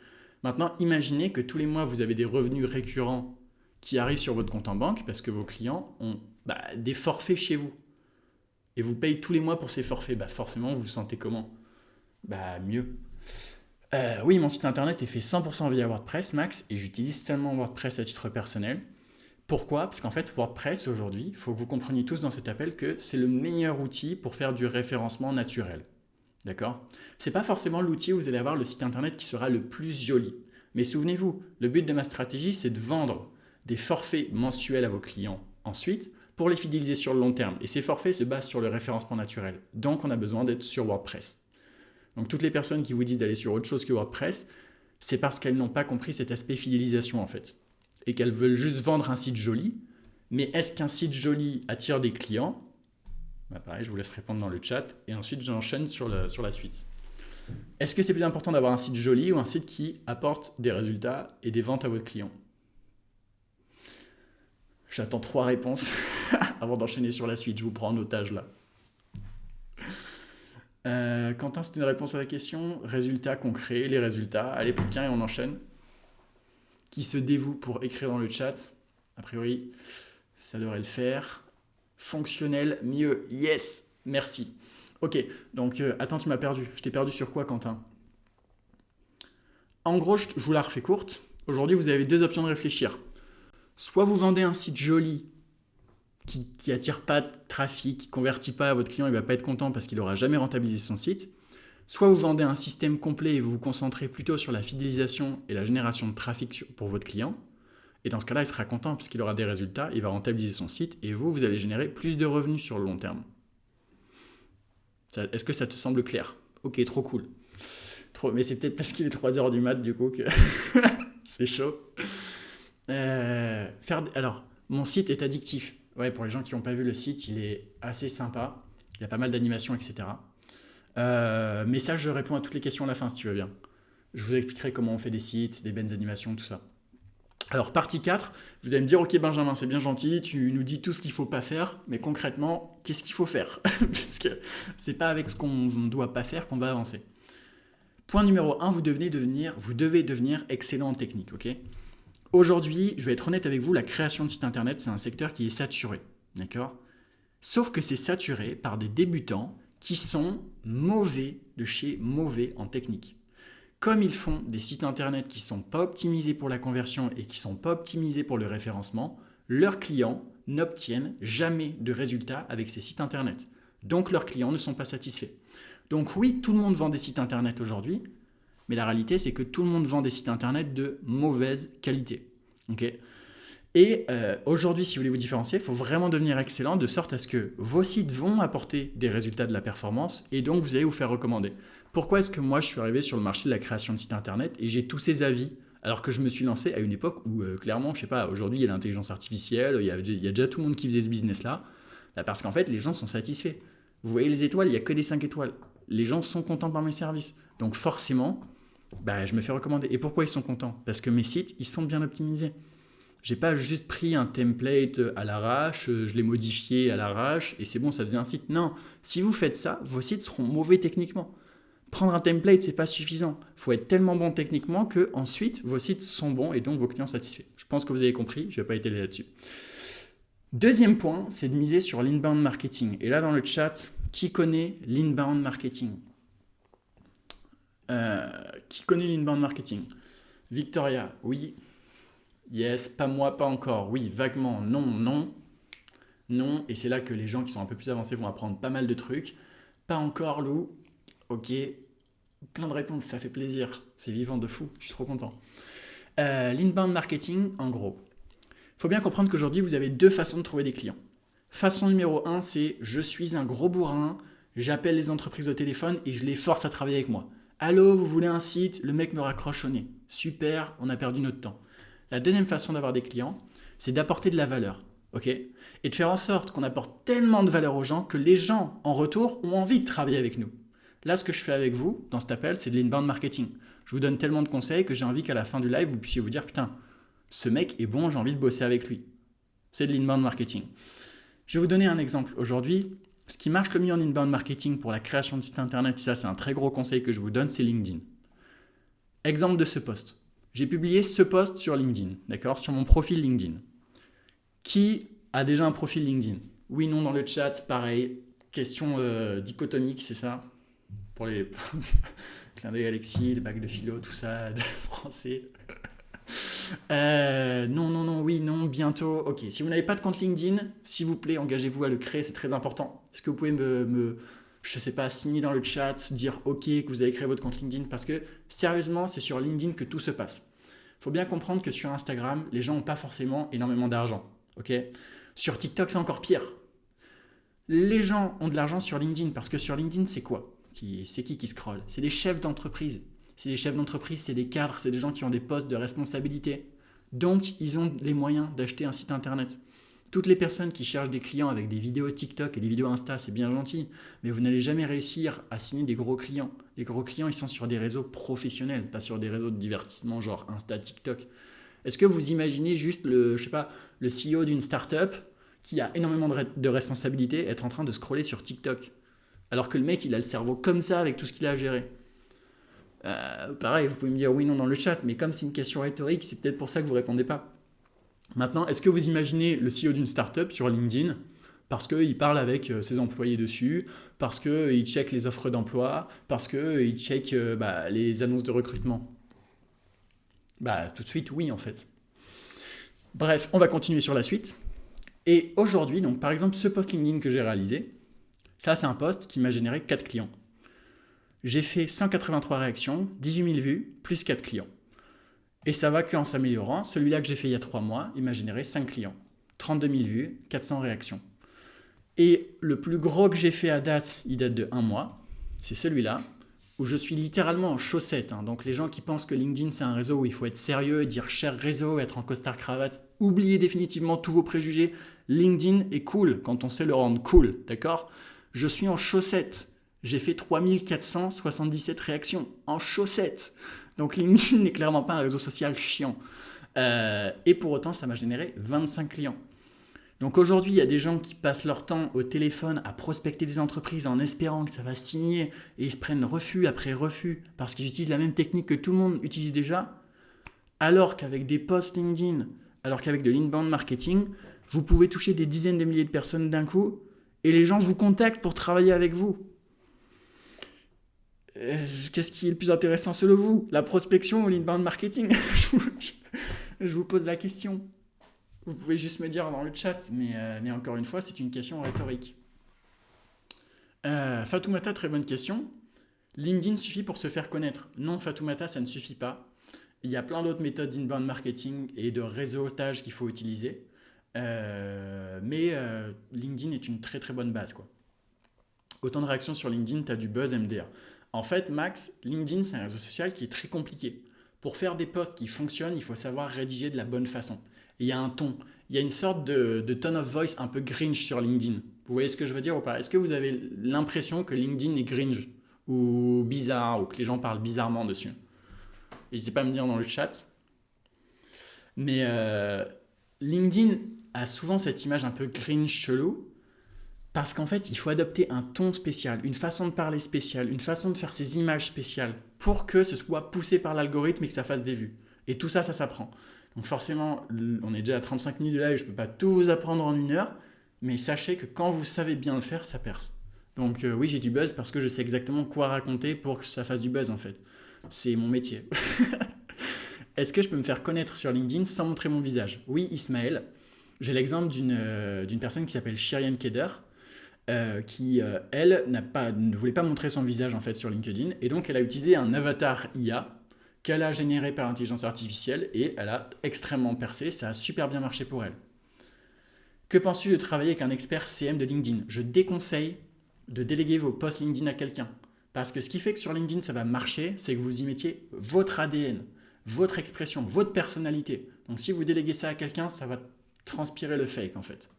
Maintenant, imaginez que tous les mois, vous avez des revenus récurrents qui arrivent sur votre compte en banque parce que vos clients ont des forfaits chez vous. Et vous payez tous les mois pour ces forfaits. Forcément, vous vous sentez comment? Mieux. Oui, mon site internet est fait 100% via WordPress, Max, et j'utilise seulement WordPress à titre personnel. Pourquoi? Parce qu'en fait, WordPress, aujourd'hui, il faut que vous compreniez tous dans cet appel que c'est le meilleur outil pour faire du référencement naturel. D'accord? C'est pas forcément l'outil où vous allez avoir le site internet qui sera le plus joli. Mais souvenez-vous, le but de ma stratégie, c'est de vendre des forfaits mensuels à vos clients ensuite pour les fidéliser sur le long terme. Et ces forfaits se basent sur le référencement naturel. Donc, on a besoin d'être sur WordPress. Donc, toutes les personnes qui vous disent d'aller sur autre chose que WordPress, c'est parce qu'elles n'ont pas compris cet aspect fidélisation en fait. Et qu'elles veulent juste vendre un site joli. Mais est-ce qu'un site joli attire des clients? Pareil, je vous laisse répondre dans le chat et ensuite j'enchaîne sur la suite. Est-ce que c'est plus important d'avoir un site joli ou un site qui apporte des résultats et des ventes à votre client? J'attends 3 réponses avant d'enchaîner sur la suite. Je vous prends en otage là. Quentin, c'était une réponse à la question. Résultats concrets, les résultats. Allez, pour et on enchaîne. Qui se dévoue pour écrire dans le chat? A priori, ça devrait le faire. Fonctionnel, mieux. Yes, merci. Ok, donc attends, tu m'as perdu. Je t'ai perdu sur quoi, Quentin? En gros, je vous la refais courte. Aujourd'hui, vous avez deux options de réfléchir. Soit vous vendez un site joli qui attire pas de trafic, qui convertit pas, votre client il va pas être content parce qu'il aura jamais rentabilisé son site. Soit vous vendez un système complet et vous vous concentrez plutôt sur la fidélisation et la génération de trafic pour votre client. Et dans ce cas-là, il sera content parce qu'il aura des résultats, il va rentabiliser son site et vous allez générer plus de revenus sur le long terme. Est-ce que ça te semble clair? Ok, trop cool. Mais c'est peut-être parce qu'il est 3h du mat du coup que c'est chaud. Alors, mon site est addictif. Ouais, pour les gens qui n'ont pas vu le site, il est assez sympa. Il y a pas mal d'animations, etc. Mais ça, je réponds à toutes les questions à la fin si tu veux bien. Je vous expliquerai comment on fait des sites, des belles animations, tout ça. Alors, partie 4, vous allez me dire, ok Benjamin, c'est bien gentil, tu nous dis tout ce qu'il ne faut pas faire, mais concrètement, qu'est-ce qu'il faut faire? Parce que c'est pas avec ce qu'on ne doit pas faire qu'on va avancer. Point numéro 1, vous devez devenir excellent en technique, ok? Aujourd'hui, je vais être honnête avec vous, la création de sites internet, c'est un secteur qui est saturé, d'accord? Sauf que c'est saturé par des débutants qui sont mauvais de chez mauvais en technique. Comme ils font des sites internet qui ne sont pas optimisés pour la conversion et qui ne sont pas optimisés pour le référencement, leurs clients n'obtiennent jamais de résultats avec ces sites internet. Donc leurs clients ne sont pas satisfaits. Donc oui, tout le monde vend des sites internet aujourd'hui, mais la réalité c'est que tout le monde vend des sites internet de mauvaise qualité. Okay. Et aujourd'hui, si vous voulez vous différencier, il faut vraiment devenir excellent de sorte à ce que vos sites vont apporter des résultats de la performance et donc vous allez vous faire recommander. Pourquoi est-ce que moi je suis arrivé sur le marché de la création de sites internet et j'ai tous ces avis alors que je me suis lancé à une époque où clairement, je sais pas, aujourd'hui il y a l'intelligence artificielle, il y a déjà tout le monde qui faisait ce business-là, parce qu'en fait les gens sont satisfaits. Vous voyez les étoiles, il n'y a que des 5 étoiles. Les gens sont contents par mes services. Donc forcément, je me fais recommander. Et pourquoi ils sont contents? Parce que mes sites, ils sont bien optimisés. J'ai pas juste pris un template à l'arrache, je l'ai modifié à l'arrache et c'est bon, ça faisait un site. Non, si vous faites ça, vos sites seront mauvais techniquement. Prendre un template, c'est pas suffisant. Il faut être tellement bon techniquement que ensuite vos sites sont bons et donc vos clients satisfaits. Je pense que vous avez compris, je vais pas étaler là-dessus. Deuxième point, c'est de miser sur l'inbound marketing. Et là, dans le chat, qui connaît l'inbound marketing? Qui connaît l'inbound marketing? Victoria, oui. Yes, pas moi, pas encore. Oui, vaguement, non, non. Non, et c'est là que les gens qui sont un peu plus avancés vont apprendre pas mal de trucs. Pas encore, Lou. Ok, plein de réponses, ça fait plaisir. C'est vivant de fou, je suis trop content. L'inbound marketing, en gros. Il faut bien comprendre qu'aujourd'hui, vous avez deux façons de trouver des clients. Façon numéro 1, c'est je suis un gros bourrin, j'appelle les entreprises au téléphone et je les force à travailler avec moi. Allô, vous voulez un site? Le mec me raccroche au nez. Super, on a perdu notre temps. La deuxième façon d'avoir des clients, c'est d'apporter de la valeur. Okay, et de faire en sorte qu'on apporte tellement de valeur aux gens que les gens, en retour, ont envie de travailler avec nous. Là, ce que je fais avec vous, dans cet appel, c'est de l'inbound marketing. Je vous donne tellement de conseils que j'ai envie qu'à la fin du live, vous puissiez vous dire « Putain, ce mec est bon, j'ai envie de bosser avec lui. » C'est de l'inbound marketing. Je vais vous donner un exemple. Aujourd'hui, ce qui marche le mieux en inbound marketing pour la création de site internet, et ça c'est un très gros conseil que je vous donne, c'est LinkedIn. Exemple de ce post. J'ai publié ce post sur LinkedIn, d'accord, sur mon profil LinkedIn. Qui a déjà un profil LinkedIn? Oui, non, dans le chat, pareil. Question dichotomique, c'est ça? Pour les clin d'œil Alexis, le bac de philo, tout ça, de français. Non, oui, non, bientôt. Ok, si vous n'avez pas de compte LinkedIn, s'il vous plaît, engagez-vous à le créer, c'est très important. Est-ce que vous pouvez je sais pas, signer dans le chat, dire ok que vous avez créé votre compte LinkedIn? Parce que sérieusement, c'est sur LinkedIn que tout se passe. Il faut bien comprendre que sur Instagram, les gens n'ont pas forcément énormément d'argent. Ok, sur TikTok, c'est encore pire. Les gens ont de l'argent sur LinkedIn parce que sur LinkedIn, c'est quoi? C'est qui scrolle? C'est des chefs d'entreprise. C'est des chefs d'entreprise, c'est des cadres, c'est des gens qui ont des postes de responsabilité. Donc, ils ont les moyens d'acheter un site internet. Toutes les personnes qui cherchent des clients avec des vidéos TikTok et des vidéos Insta, c'est bien gentil, mais vous n'allez jamais réussir à signer des gros clients. Les gros clients, ils sont sur des réseaux professionnels, pas sur des réseaux de divertissement genre Insta, TikTok. Est-ce que vous imaginez juste le CEO d'une startup qui a énormément de responsabilités être en train de scroller sur TikTok? Alors que le mec, il a le cerveau comme ça avec tout ce qu'il a à gérer. Pareil, vous pouvez me dire oui, non dans le chat, mais comme c'est une question rhétorique, c'est peut-être pour ça que vous ne répondez pas. Maintenant, est-ce que vous imaginez le CEO d'une startup sur LinkedIn parce qu'il parle avec ses employés dessus, parce qu'il check les offres d'emploi, parce qu'il check les annonces de recrutement? Bah, tout de suite, oui, en fait. Bref, on va continuer sur la suite. Et aujourd'hui, donc par exemple, ce post LinkedIn que j'ai réalisé, ça, c'est un post qui m'a généré 4 clients. J'ai fait 183 réactions, 18 000 vues, plus 4 clients. Et ça va qu'en s'améliorant. Celui-là que j'ai fait il y a 3 mois, il m'a généré 5 clients. 32 000 vues, 400 réactions. Et le plus gros que j'ai fait à date, il date de 1 mois. C'est celui-là, où je suis littéralement en chaussettes. Donc les gens qui pensent que LinkedIn c'est un réseau où il faut être sérieux, dire cher réseau, être en costard cravate, oubliez définitivement tous vos préjugés. LinkedIn est cool quand on sait le rendre cool, d'accord? Je suis en chaussettes. J'ai fait 3477 réactions en chaussettes. Donc LinkedIn n'est clairement pas un réseau social chiant. Et pour autant, ça m'a généré 25 clients. Donc aujourd'hui, il y a des gens qui passent leur temps au téléphone à prospecter des entreprises en espérant que ça va signer et ils se prennent refus après refus parce qu'ils utilisent la même technique que tout le monde utilise déjà, alors qu'avec des posts LinkedIn, alors qu'avec de l'inbound marketing, vous pouvez toucher des dizaines de milliers de personnes d'un coup et les gens vous contactent pour travailler avec vous. Qu'est-ce qui est le plus intéressant selon vous? La prospection ou l'inbound marketing? Je vous pose la question. Vous pouvez juste me dire dans le chat, mais encore une fois, c'est une question rhétorique. Fatoumata, très bonne question. LinkedIn suffit pour se faire connaître. Non, Fatoumata, ça ne suffit pas. Il y a plein d'autres méthodes d'inbound marketing et de réseautage qu'il faut utiliser. Mais LinkedIn est une très très bonne base, quoi. Autant de réactions sur LinkedIn, tu as du buzz MDR. En fait, Max, LinkedIn, c'est un réseau social qui est très compliqué. Pour faire des posts qui fonctionnent, il faut savoir rédiger de la bonne façon. Et il y a un ton. Il y a une sorte de tone of voice un peu grinch sur LinkedIn. Vous voyez ce que je veux dire ou pas? Est-ce que vous avez l'impression que LinkedIn est grinch ou bizarre ou que les gens parlent bizarrement dessus? N'hésitez pas à me dire dans le chat. Mais LinkedIn a souvent cette image un peu grinch chelou parce qu'en fait, il faut adopter un ton spécial, une façon de parler spéciale, une façon de faire ses images spéciales pour que ce soit poussé par l'algorithme et que ça fasse des vues. Et tout ça, ça s'apprend. Donc forcément, on est déjà à 35 minutes de live, je ne peux pas tout vous apprendre en 1 heure, mais sachez que quand vous savez bien le faire, ça perce. Donc oui, j'ai du buzz parce que je sais exactement quoi raconter pour que ça fasse du buzz en fait. C'est mon métier. Est-ce que je peux me faire connaître sur LinkedIn sans montrer mon visage? Oui, Ismaël. J'ai l'exemple d'une personne qui s'appelle Shirian Keder, qui, elle, ne voulait pas montrer son visage en fait sur LinkedIn, et donc elle a utilisé un avatar IA qu'elle a généré par intelligence artificielle, et elle a extrêmement percé, ça a super bien marché pour elle. Que penses-tu de travailler avec un expert CM de LinkedIn? Je déconseille de déléguer vos posts LinkedIn à quelqu'un, parce que ce qui fait que sur LinkedIn ça va marcher, c'est que vous y mettiez votre ADN, votre expression, votre personnalité. Donc si vous déléguez ça à quelqu'un, ça va transpirer le fake en fait.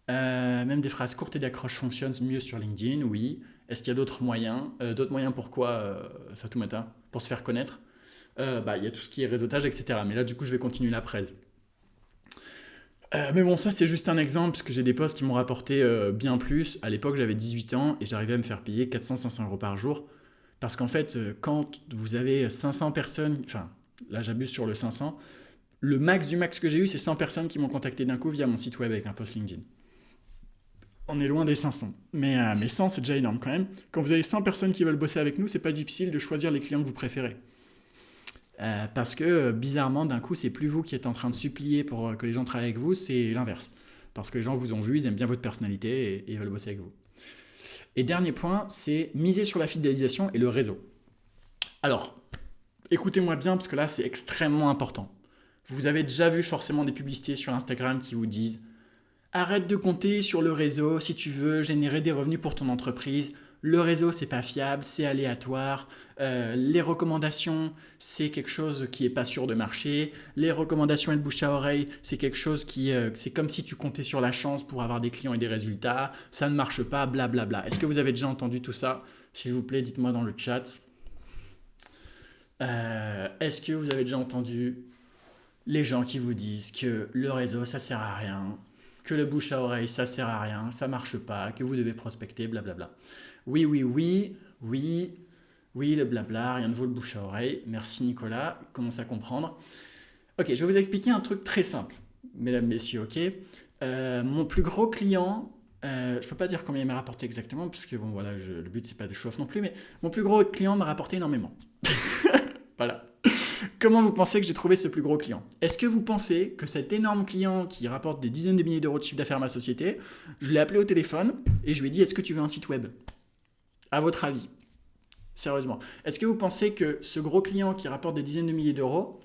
Même des phrases courtes et d'accroche fonctionnent mieux sur LinkedIn, oui. Est-ce qu'il y a d'autres moyens? D'autres moyens pourquoi, Fatoumata? Pour se faire connaître? Il y a tout ce qui est réseautage, etc. Mais là, du coup, je vais continuer la presse. Mais bon, ça, c'est juste un exemple, parce que j'ai des posts qui m'ont rapporté bien plus. À l'époque, j'avais 18 ans et j'arrivais à me faire payer 400-500 euros par jour. Parce qu'en fait, quand vous avez 500 personnes, enfin, là, j'abuse sur le 500, le max du max que j'ai eu, c'est 100 personnes qui m'ont contacté d'un coup via mon site web avec un post LinkedIn. On est loin des 500. Mais 100, c'est déjà énorme quand même. Quand vous avez 100 personnes qui veulent bosser avec nous, c'est pas difficile de choisir les clients que vous préférez. Parce que bizarrement, d'un coup, c'est plus vous qui êtes en train de supplier pour que les gens travaillent avec vous, c'est l'inverse. Parce que les gens vous ont vu, ils aiment bien votre personnalité et ils veulent bosser avec vous. Et dernier point, c'est miser sur la fidélisation et le réseau. Alors, écoutez-moi bien parce que là, c'est extrêmement important. Vous avez déjà vu forcément des publicités sur Instagram qui vous disent: arrête de compter sur le réseau si tu veux générer des revenus pour ton entreprise. Le réseau, c'est pas fiable, c'est aléatoire. Les recommandations, c'est quelque chose qui est pas sûr de marcher. Les recommandations et le bouche à oreille, c'est quelque chose c'est comme si tu comptais sur la chance pour avoir des clients et des résultats. Ça ne marche pas, blablabla. Est-ce que vous avez déjà entendu tout ça? S'il vous plaît, dites-moi dans le chat. Est-ce que vous avez déjà entendu les gens qui vous disent que le réseau, ça sert à rien, que le bouche à oreille, ça sert à rien, ça marche pas, que vous devez prospecter, blablabla. Oui, oui, oui, oui, oui, le blabla, rien ne vaut le bouche à oreille. Merci Nicolas, commence à comprendre. Ok, je vais vous expliquer un truc très simple, mesdames, messieurs, ok. Mon plus gros client, je peux pas dire combien il m'a rapporté exactement, puisque bon voilà, le but c'est pas de show off non plus, mais mon plus gros client m'a rapporté énormément. Voilà. Comment vous pensez que j'ai trouvé ce plus gros client? Est-ce que vous pensez que cet énorme client qui rapporte des dizaines de milliers d'euros de chiffre d'affaires à ma société, je l'ai appelé au téléphone et je lui ai dit est-ce que tu veux un site web? À votre avis? Sérieusement. Est-ce que vous pensez que ce gros client qui rapporte des dizaines de milliers d'euros,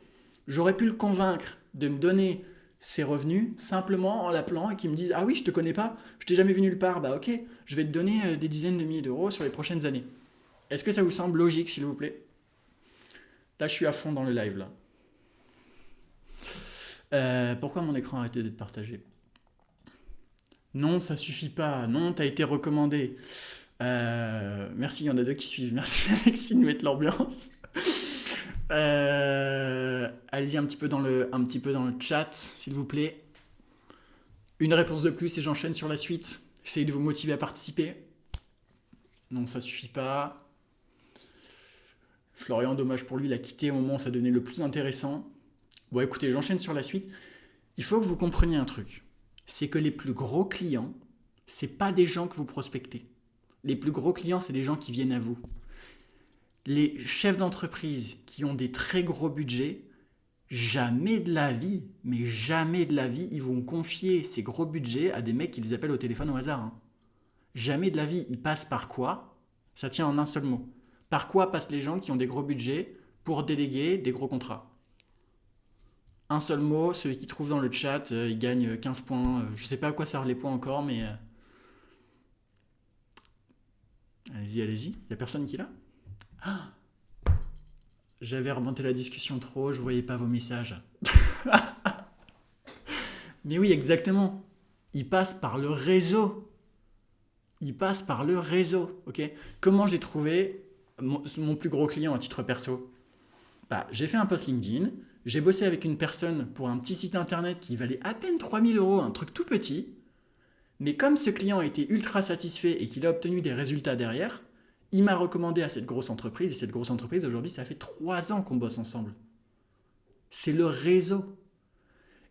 j'aurais pu le convaincre de me donner ses revenus simplement en l'appelant et qu'il me dise ah oui, je te connais pas, je t'ai jamais vu nulle part, bah ok, je vais te donner des dizaines de milliers d'euros sur les prochaines années. Est-ce que ça vous semble logique, s'il vous plaît? Là, je suis à fond dans le live, là. Pourquoi mon écran a arrêté d'être partagé? Non, ça suffit pas. Non, t'as été recommandé. Merci, il y en a deux qui suivent. Merci Alexis de mettre l'ambiance. Allez-y un petit peu dans le chat, s'il vous plaît. Une réponse de plus et j'enchaîne sur la suite. J'essaye de vous motiver à participer. Non, ça suffit pas. Florian, dommage pour lui, il a quitté au moment où ça devenait le plus intéressant. Bon, écoutez, j'enchaîne sur la suite. Il faut que vous compreniez un truc. C'est que les plus gros clients, c'est pas des gens que vous prospectez. Les plus gros clients, c'est des gens qui viennent à vous. Les chefs d'entreprise qui ont des très gros budgets, jamais de la vie, mais jamais de la vie, ils vont confier ces gros budgets à des mecs qui les appellent au téléphone au hasard. Hein. Jamais de la vie. Ils passent par quoi? Ça tient en un seul mot. Par quoi passent les gens qui ont des gros budgets pour déléguer des gros contrats? Un seul mot, celui qui trouve dans le chat, il gagne 15 points. Je sais pas à quoi servent les points encore, mais... Allez-y, allez-y. Il n'y a personne qui est là? Ah, j'avais remonté la discussion trop, je voyais pas vos messages. Mais oui, exactement. Ils passent par le réseau. Ils passent par le réseau, ok? Comment j'ai trouvé mon plus gros client à titre perso? Bah, j'ai fait un post LinkedIn, j'ai bossé avec une personne pour un petit site internet qui valait à peine 3000 euros, un truc tout petit. Mais comme ce client était ultra satisfait et qu'il a obtenu des résultats derrière, il m'a recommandé à cette grosse entreprise. Et cette grosse entreprise, aujourd'hui, ça fait 3 ans qu'on bosse ensemble. C'est le réseau.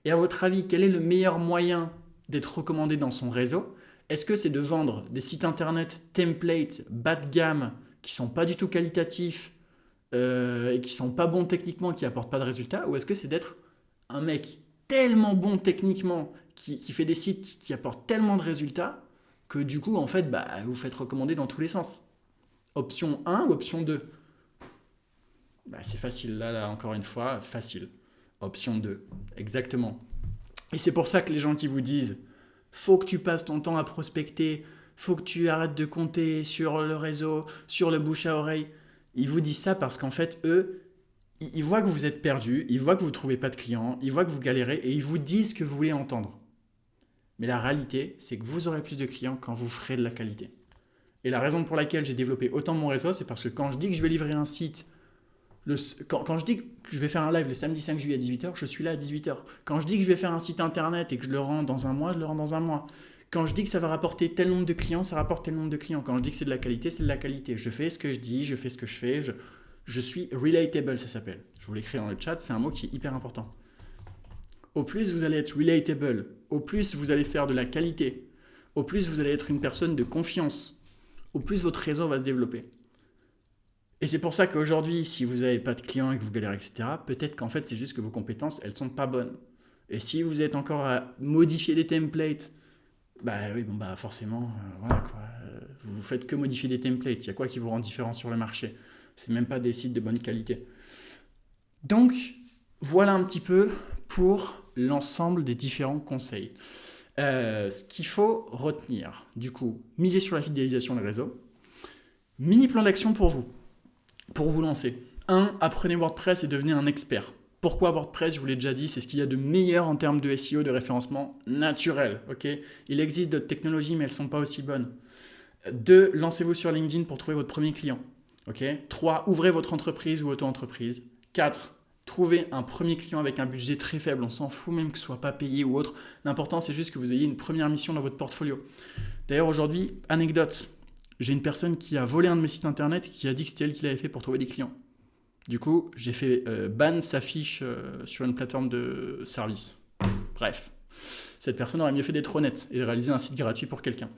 Et à votre avis, quel est le meilleur moyen d'être recommandé dans son réseau? Est-ce que c'est de vendre des sites internet templates, bas de gamme, qui sont pas du tout qualitatifs et qui sont pas bons techniquement, qui apportent pas de résultats? Ou est-ce que c'est d'être un mec tellement bon techniquement, qui fait des sites qui apportent tellement de résultats, que du coup, en fait, bah, vous faites recommander dans tous les sens? Option 1 ou option 2? Bah, c'est facile, là, encore une fois, facile. Option 2, exactement. Et c'est pour ça que les gens qui vous disent faut que tu passes ton temps à prospecter, faut que tu arrêtes de compter sur le réseau, sur le bouche à oreille, ils vous disent ça parce qu'en fait, eux, ils voient que vous êtes perdu, ils voient que vous ne trouvez pas de clients, ils voient que vous galérez et ils vous disent ce que vous voulez entendre. Mais la réalité, c'est que vous aurez plus de clients quand vous ferez de la qualité. Et la raison pour laquelle j'ai développé autant mon réseau, c'est parce que quand je dis que je vais livrer un site, quand je dis que je vais faire un live le samedi 5 juillet à 18h, je suis là à 18h. Quand je dis que je vais faire un site internet et que je le rends dans un mois, je le rends dans un mois. Quand je dis que ça va rapporter tel nombre de clients, ça rapporte tel nombre de clients. Quand je dis que c'est de la qualité, c'est de la qualité. Je fais ce que je dis, je fais ce que je fais. Je suis relatable, ça s'appelle. Je vous l'écris dans le chat, c'est un mot qui est hyper important. Au plus vous allez être relatable, au plus vous allez faire de la qualité, au plus vous allez être une personne de confiance, au plus votre réseau va se développer. Et c'est pour ça qu'aujourd'hui, si vous n'avez pas de clients et que vous galérez, etc., peut-être qu'en fait, c'est juste que vos compétences, elles ne sont pas bonnes. Et si vous êtes encore à modifier des templates, bah oui, bon bah forcément, voilà quoi. Vous faites que modifier des templates. Il y a quoi qui vous rend différent sur le marché? C'est même pas des sites de bonne qualité. Donc, voilà un petit peu pour l'ensemble des différents conseils. Ce qu'il faut retenir, du coup, miser sur la fidélisation des réseaux. Mini plan d'action pour vous lancer. 1. Apprenez WordPress et devenez un expert. Pourquoi WordPress? Je vous l'ai déjà dit, c'est ce qu'il y a de meilleur en termes de SEO, de référencement naturel. Okay, il existe d'autres technologies, mais elles ne sont pas aussi bonnes. 2. Lancez-vous sur LinkedIn pour trouver votre premier client. Okay, 3. Ouvrez votre entreprise ou auto-entreprise. 4. Trouvez un premier client avec un budget très faible. On s'en fout même que ce ne soit pas payé ou autre. L'important, c'est juste que vous ayez une première mission dans votre portfolio. D'ailleurs, aujourd'hui, anecdote. J'ai une personne qui a volé un de mes sites internet et qui a dit que c'était elle qui l'avait fait pour trouver des clients. Du coup, j'ai fait ban sa fiche sur une plateforme de service. Bref, cette personne aurait mieux fait d'être honnête et de réaliser un site gratuit pour quelqu'un.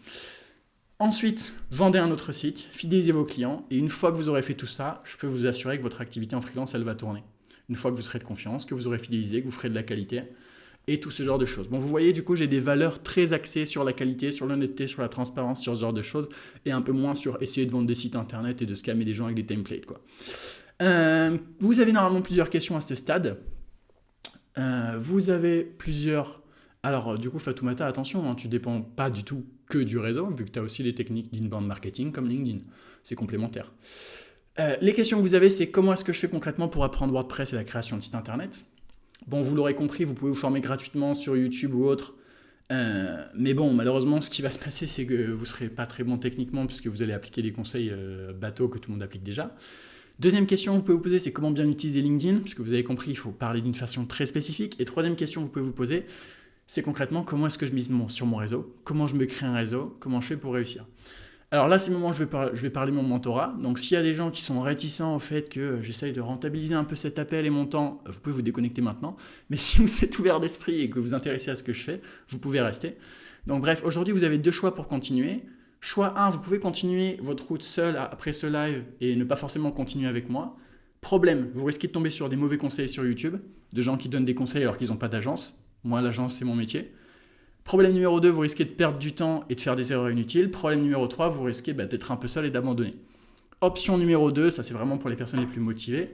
Ensuite, vendez un autre site, fidélisez vos clients et une fois que vous aurez fait tout ça, je peux vous assurer que votre activité en freelance, elle va tourner. une fois que vous serez de confiance, que vous aurez fidélisé, que vous ferez de la qualité et tout ce genre de choses. Bon, vous voyez, du coup, j'ai des valeurs très axées sur la qualité, sur l'honnêteté, sur la transparence, sur ce genre de choses, et un peu moins sur essayer de vendre des sites internet et de scammer des gens avec des templates, quoi. Vous avez normalement plusieurs questions à ce stade. Vous avez plusieurs... Alors, du coup, Fatoumata, attention, hein, tu ne dépends pas du tout que du réseau, vu que tu as aussi les techniques d'inbound marketing comme LinkedIn. C'est complémentaire. Les questions que vous avez, c'est comment est-ce que je fais concrètement pour apprendre WordPress et la création de site internet ? Bon, vous l'aurez compris, vous pouvez vous former gratuitement sur YouTube ou autre. Mais bon, malheureusement, ce qui va se passer, c'est que vous ne serez pas très bon techniquement puisque vous allez appliquer des conseils bateaux que tout le monde applique déjà. Deuxième question que vous pouvez vous poser, c'est comment bien utiliser LinkedIn, puisque vous avez compris, il faut parler d'une façon très spécifique. Et troisième question que vous pouvez vous poser, c'est concrètement comment est-ce que je mise sur mon réseau, comment je me crée un réseau, comment je fais pour réussir. Alors là, c'est le moment où je vais parler de mon mentorat. Donc s'il y a des gens qui sont réticents au fait que j'essaye de rentabiliser un peu cet appel et mon temps, vous pouvez vous déconnecter maintenant. Mais si vous êtes ouvert d'esprit et que vous vous intéressez à ce que je fais, vous pouvez rester. Donc bref, aujourd'hui, vous avez deux choix pour continuer. Choix 1, vous pouvez continuer votre route seul après ce live et ne pas forcément continuer avec moi. Problème, vous risquez de tomber sur des mauvais conseils sur YouTube, de gens qui donnent des conseils alors qu'ils n'ont pas d'agence. Moi, l'agence, c'est mon métier. Problème numéro 2, vous risquez de perdre du temps et de faire des erreurs inutiles. Problème numéro 3, vous risquez d'être un peu seul et d'abandonner. Option numéro 2, ça c'est vraiment pour les personnes les plus motivées.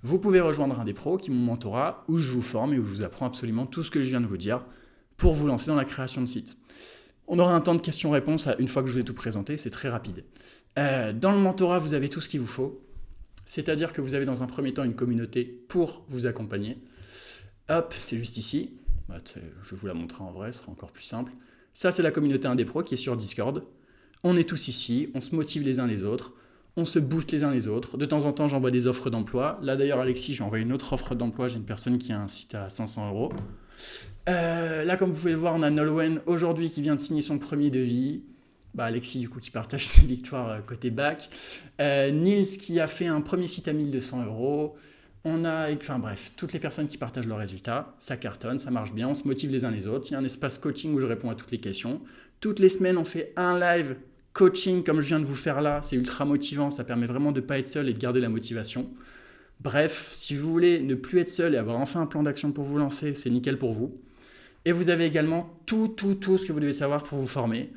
Vous pouvez rejoindre un des pros qui est mon mentorat, où je vous forme et où je vous apprends absolument tout ce que je viens de vous dire pour vous lancer dans la création de sites. On aura un temps de questions-réponses une fois que je vous ai tout présenté, c'est très rapide. Dans le mentorat, vous avez tout ce qu'il vous faut. C'est-à-dire que vous avez dans un premier temps une communauté pour vous accompagner. Hop, c'est juste ici. Je vais vous la montrer en vrai, ce sera encore plus simple. Ça, c'est la communauté 1 des pros qui est sur Discord. On est tous ici, on se motive les uns les autres, on se booste les uns les autres. De temps en temps, j'envoie des offres d'emploi. Là, d'ailleurs, Alexis, j'ai envoyé une autre offre d'emploi. J'ai une personne qui a un site à 500 €. Là, comme vous pouvez le voir, on a Nolwenn aujourd'hui qui vient de signer son premier devis. Alexis, du coup, qui partage ses victoires côté bac. Nils qui a fait un premier site à 1200 €. On a, enfin bref, toutes les personnes qui partagent leurs résultats, ça cartonne, ça marche bien, on se motive les uns les autres. Il y a un espace coaching où je réponds à toutes les questions. Toutes les semaines, on fait un live coaching comme je viens de vous faire là. C'est ultra motivant, ça permet vraiment de ne pas être seul et de garder la motivation. Bref, si vous voulez ne plus être seul et avoir enfin un plan d'action pour vous lancer, c'est nickel pour vous. Et vous avez également tout ce que vous devez savoir pour vous former.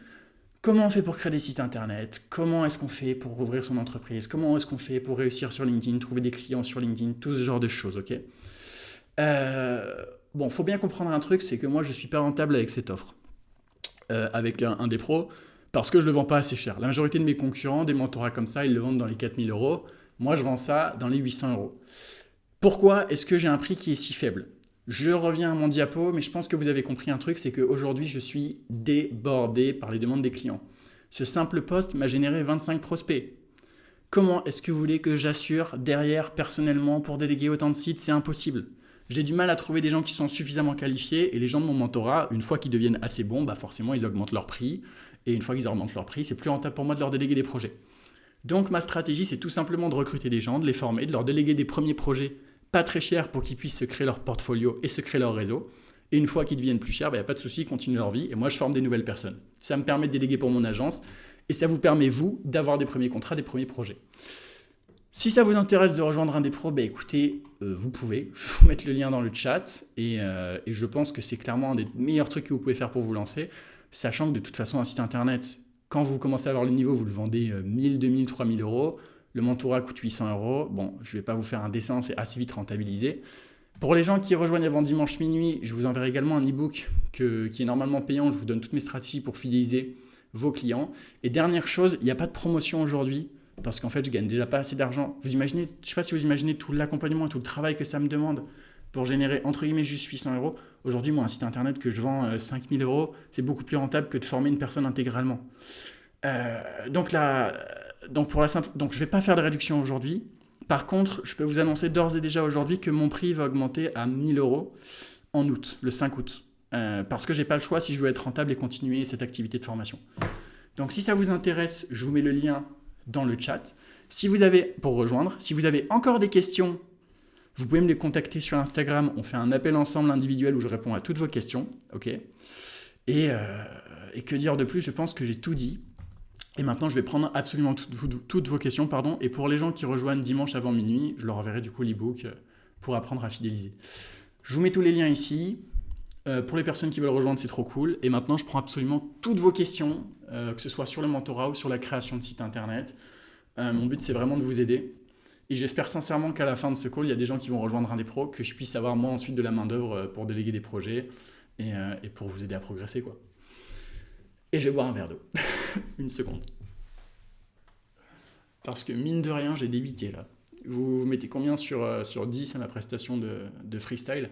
Comment on fait pour créer des sites internet? Comment est-ce qu'on fait pour ouvrir son entreprise? Comment est-ce qu'on fait pour réussir sur LinkedIn, trouver des clients sur LinkedIn? Tout ce genre de choses, ok? Bon, faut bien comprendre un truc, c'est que moi, je ne suis pas rentable avec cette offre, avec un des pros, parce que je ne le vends pas assez cher. La majorité de mes concurrents, des mentorats comme ça, ils le vendent dans les 4000 €. Moi, je vends ça dans les 800 €. Pourquoi est-ce que j'ai un prix qui est si faible? Je reviens à mon diapo, mais je pense que vous avez compris un truc, c'est qu'aujourd'hui, je suis débordé par les demandes des clients. Ce simple post m'a généré 25 prospects. Comment est-ce que vous voulez que j'assure derrière, personnellement, pour déléguer autant de sites? C'est impossible. J'ai du mal à trouver des gens qui sont suffisamment qualifiés, et les gens de mon mentorat, une fois qu'ils deviennent assez bons, forcément, ils augmentent leur prix. Et une fois qu'ils augmentent leur prix, c'est plus rentable pour moi de leur déléguer des projets. Donc ma stratégie, c'est tout simplement de recruter des gens, de les former, de leur déléguer des premiers projets pas très chers pour qu'ils puissent se créer leur portfolio et se créer leur réseau. Et une fois qu'ils deviennent plus chers, il n'y a pas de souci, ils continuent leur vie. Et moi, je forme des nouvelles personnes. Ça me permet de déléguer pour mon agence. Et ça vous permet, vous, d'avoir des premiers contrats, des premiers projets. Si ça vous intéresse de rejoindre un des pros, écoutez, vous pouvez. Je vais vous mettre le lien dans le chat. Et je pense que c'est clairement un des meilleurs trucs que vous pouvez faire pour vous lancer. Sachant que de toute façon, un site internet, quand vous commencez à avoir le niveau, vous le vendez 1000, 2000, 3000 €. Le mentorat coûte 800 €. Bon, je ne vais pas vous faire un dessin, c'est assez vite rentabilisé. Pour les gens qui rejoignent avant dimanche minuit, je vous enverrai également un e-book qui est normalement payant. Je vous donne toutes mes stratégies pour fidéliser vos clients. Et dernière chose, il n'y a pas de promotion aujourd'hui parce qu'en fait, je gagne déjà pas assez d'argent. Vous imaginez, je ne sais pas si vous imaginez tout l'accompagnement et tout le travail que ça me demande pour générer entre guillemets juste 800 €. Aujourd'hui, moi, un site internet que je vends 5000 €, c'est beaucoup plus rentable que de former une personne intégralement. Donc je ne vais pas faire de réduction aujourd'hui. Par contre, je peux vous annoncer d'ores et déjà aujourd'hui que mon prix va augmenter à 1000 € en août, le 5 août. Parce que je n'ai pas le choix si je veux être rentable et continuer cette activité de formation. Donc si ça vous intéresse, je vous mets le lien dans le chat. Pour rejoindre, si vous avez encore des questions, vous pouvez me les contacter sur Instagram. On fait un appel ensemble individuel où je réponds à toutes vos questions. Ok. Et que dire de plus? Je pense que j'ai tout dit. Et maintenant, je vais prendre absolument toutes vos questions. Et pour les gens qui rejoignent dimanche avant minuit, je leur enverrai du coup l'e-book pour apprendre à fidéliser. Je vous mets tous les liens ici. Pour les personnes qui veulent rejoindre, c'est trop cool. Et maintenant, je prends absolument toutes vos questions, que ce soit sur le mentorat ou sur la création de site internet. Mon but, c'est vraiment de vous aider. Et j'espère sincèrement qu'à la fin de ce call, il y a des gens qui vont rejoindre un des pros, que je puisse avoir moi ensuite de la main-d'œuvre pour déléguer des projets et pour vous aider à progresser, quoi. Et je vais boire un verre d'eau. Une seconde. Parce que mine de rien, j'ai débité là. Vous mettez combien sur 10 à ma prestation de freestyle?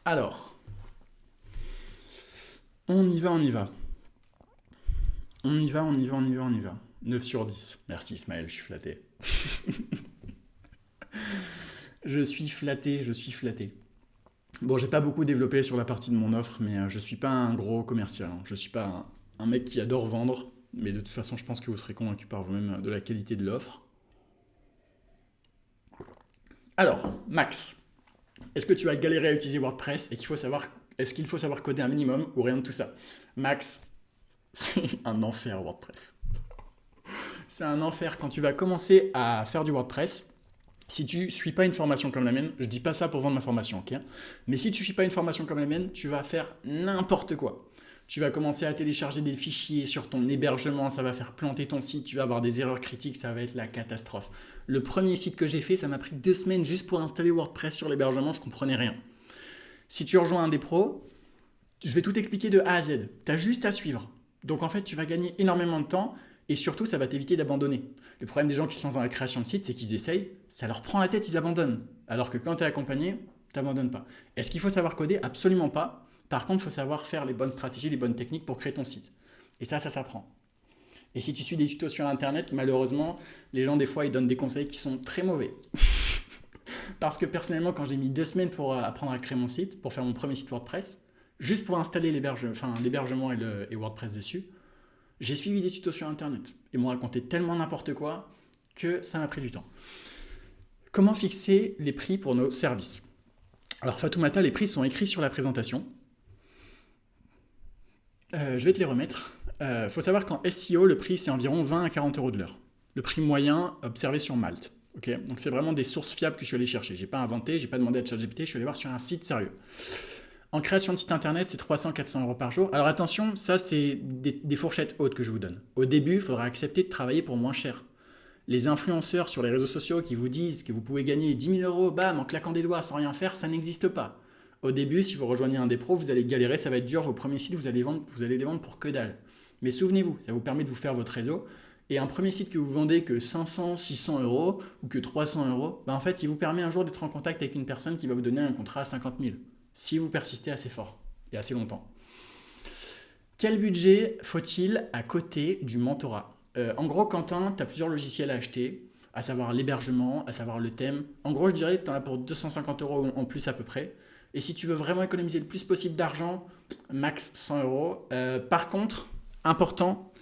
Alors, on y va, on y va. On y va, on y va, on y va, on y va. 9 sur 10. Merci Ismaël, je suis flatté. Je suis flatté, je suis flatté. Bon, j'ai pas beaucoup développé sur la partie de mon offre, mais je suis pas un gros commercial. Je suis pas un mec qui adore vendre, mais de toute façon, je pense que vous serez convaincu par vous-même de la qualité de l'offre. Alors, Max, est-ce que tu as galéré à utiliser WordPress et est-ce qu'il faut savoir coder un minimum ou rien de tout ça? Max, c'est un enfer WordPress. C'est un enfer quand tu vas commencer à faire du WordPress. Si tu ne suis pas une formation comme la mienne, je ne dis pas ça pour vendre ma formation, ok? Mais si tu ne suis pas une formation comme la mienne, tu vas faire n'importe quoi. Tu vas commencer à télécharger des fichiers sur ton hébergement, ça va faire planter ton site, tu vas avoir des erreurs critiques, ça va être la catastrophe. Le premier site que j'ai fait, ça m'a pris 2 semaines juste pour installer WordPress sur l'hébergement, je ne comprenais rien. Si tu rejoins un des pros, je vais tout expliquer de A à Z. Tu as juste à suivre. Donc en fait, tu vas gagner énormément de temps et surtout, ça va t'éviter d'abandonner. Le problème des gens qui se lancent dans la création de site, c'est qu'ils essayent, ça leur prend la tête, ils abandonnent. Alors que quand tu es accompagné, tu n'abandonnes pas. Est-ce qu'il faut savoir coder? Absolument pas. Par contre, il faut savoir faire les bonnes stratégies, les bonnes techniques pour créer ton site. Et ça s'apprend. Et si tu suis des tutos sur Internet, malheureusement, les gens, des fois, ils donnent des conseils qui sont très mauvais. Parce que personnellement, quand j'ai mis 2 semaines pour apprendre à créer mon site, pour faire mon premier site WordPress, juste pour installer l'hébergement et WordPress dessus, j'ai suivi des tutos sur Internet. Ils m'ont raconté tellement n'importe quoi que ça m'a pris du temps. Comment fixer les prix pour nos services? Alors Fatoumata, les prix sont écrits sur la présentation. Je vais te les remettre. Faut savoir qu'en SEO, le prix c'est environ 20 à 40 euros de l'heure. Le prix moyen observé sur Malte. Okay, donc c'est vraiment des sources fiables que je suis allé chercher. J'ai pas inventé, j'ai pas demandé à ChatGPT, je suis allé voir sur un site sérieux. En création de site internet, c'est 300-400 euros par jour. Alors attention, ça c'est des fourchettes hautes que je vous donne. Au début, il faudra accepter de travailler pour moins cher. Les influenceurs sur les réseaux sociaux qui vous disent que vous pouvez gagner 10 000 euros, bam, en claquant des doigts sans rien faire, ça n'existe pas. Au début, si vous rejoignez un des pros, vous allez galérer, ça va être dur. Vos premiers sites, vous allez les vendre pour que dalle. Mais souvenez-vous, ça vous permet de vous faire votre réseau. Et un premier site que vous vendez que 500, 600 euros ou que 300 euros, en fait, il vous permet un jour d'être en contact avec une personne qui va vous donner un contrat à 50 000. Si vous persistez assez fort et assez longtemps. Quel budget faut-il à côté du mentorat? En gros, Quentin, tu as plusieurs logiciels à acheter, à savoir l'hébergement, à savoir le thème. En gros, je dirais que tu en as pour 250 euros en plus à peu près. Et si tu veux vraiment économiser le plus possible d'argent, max 100 euros. Par contre, important,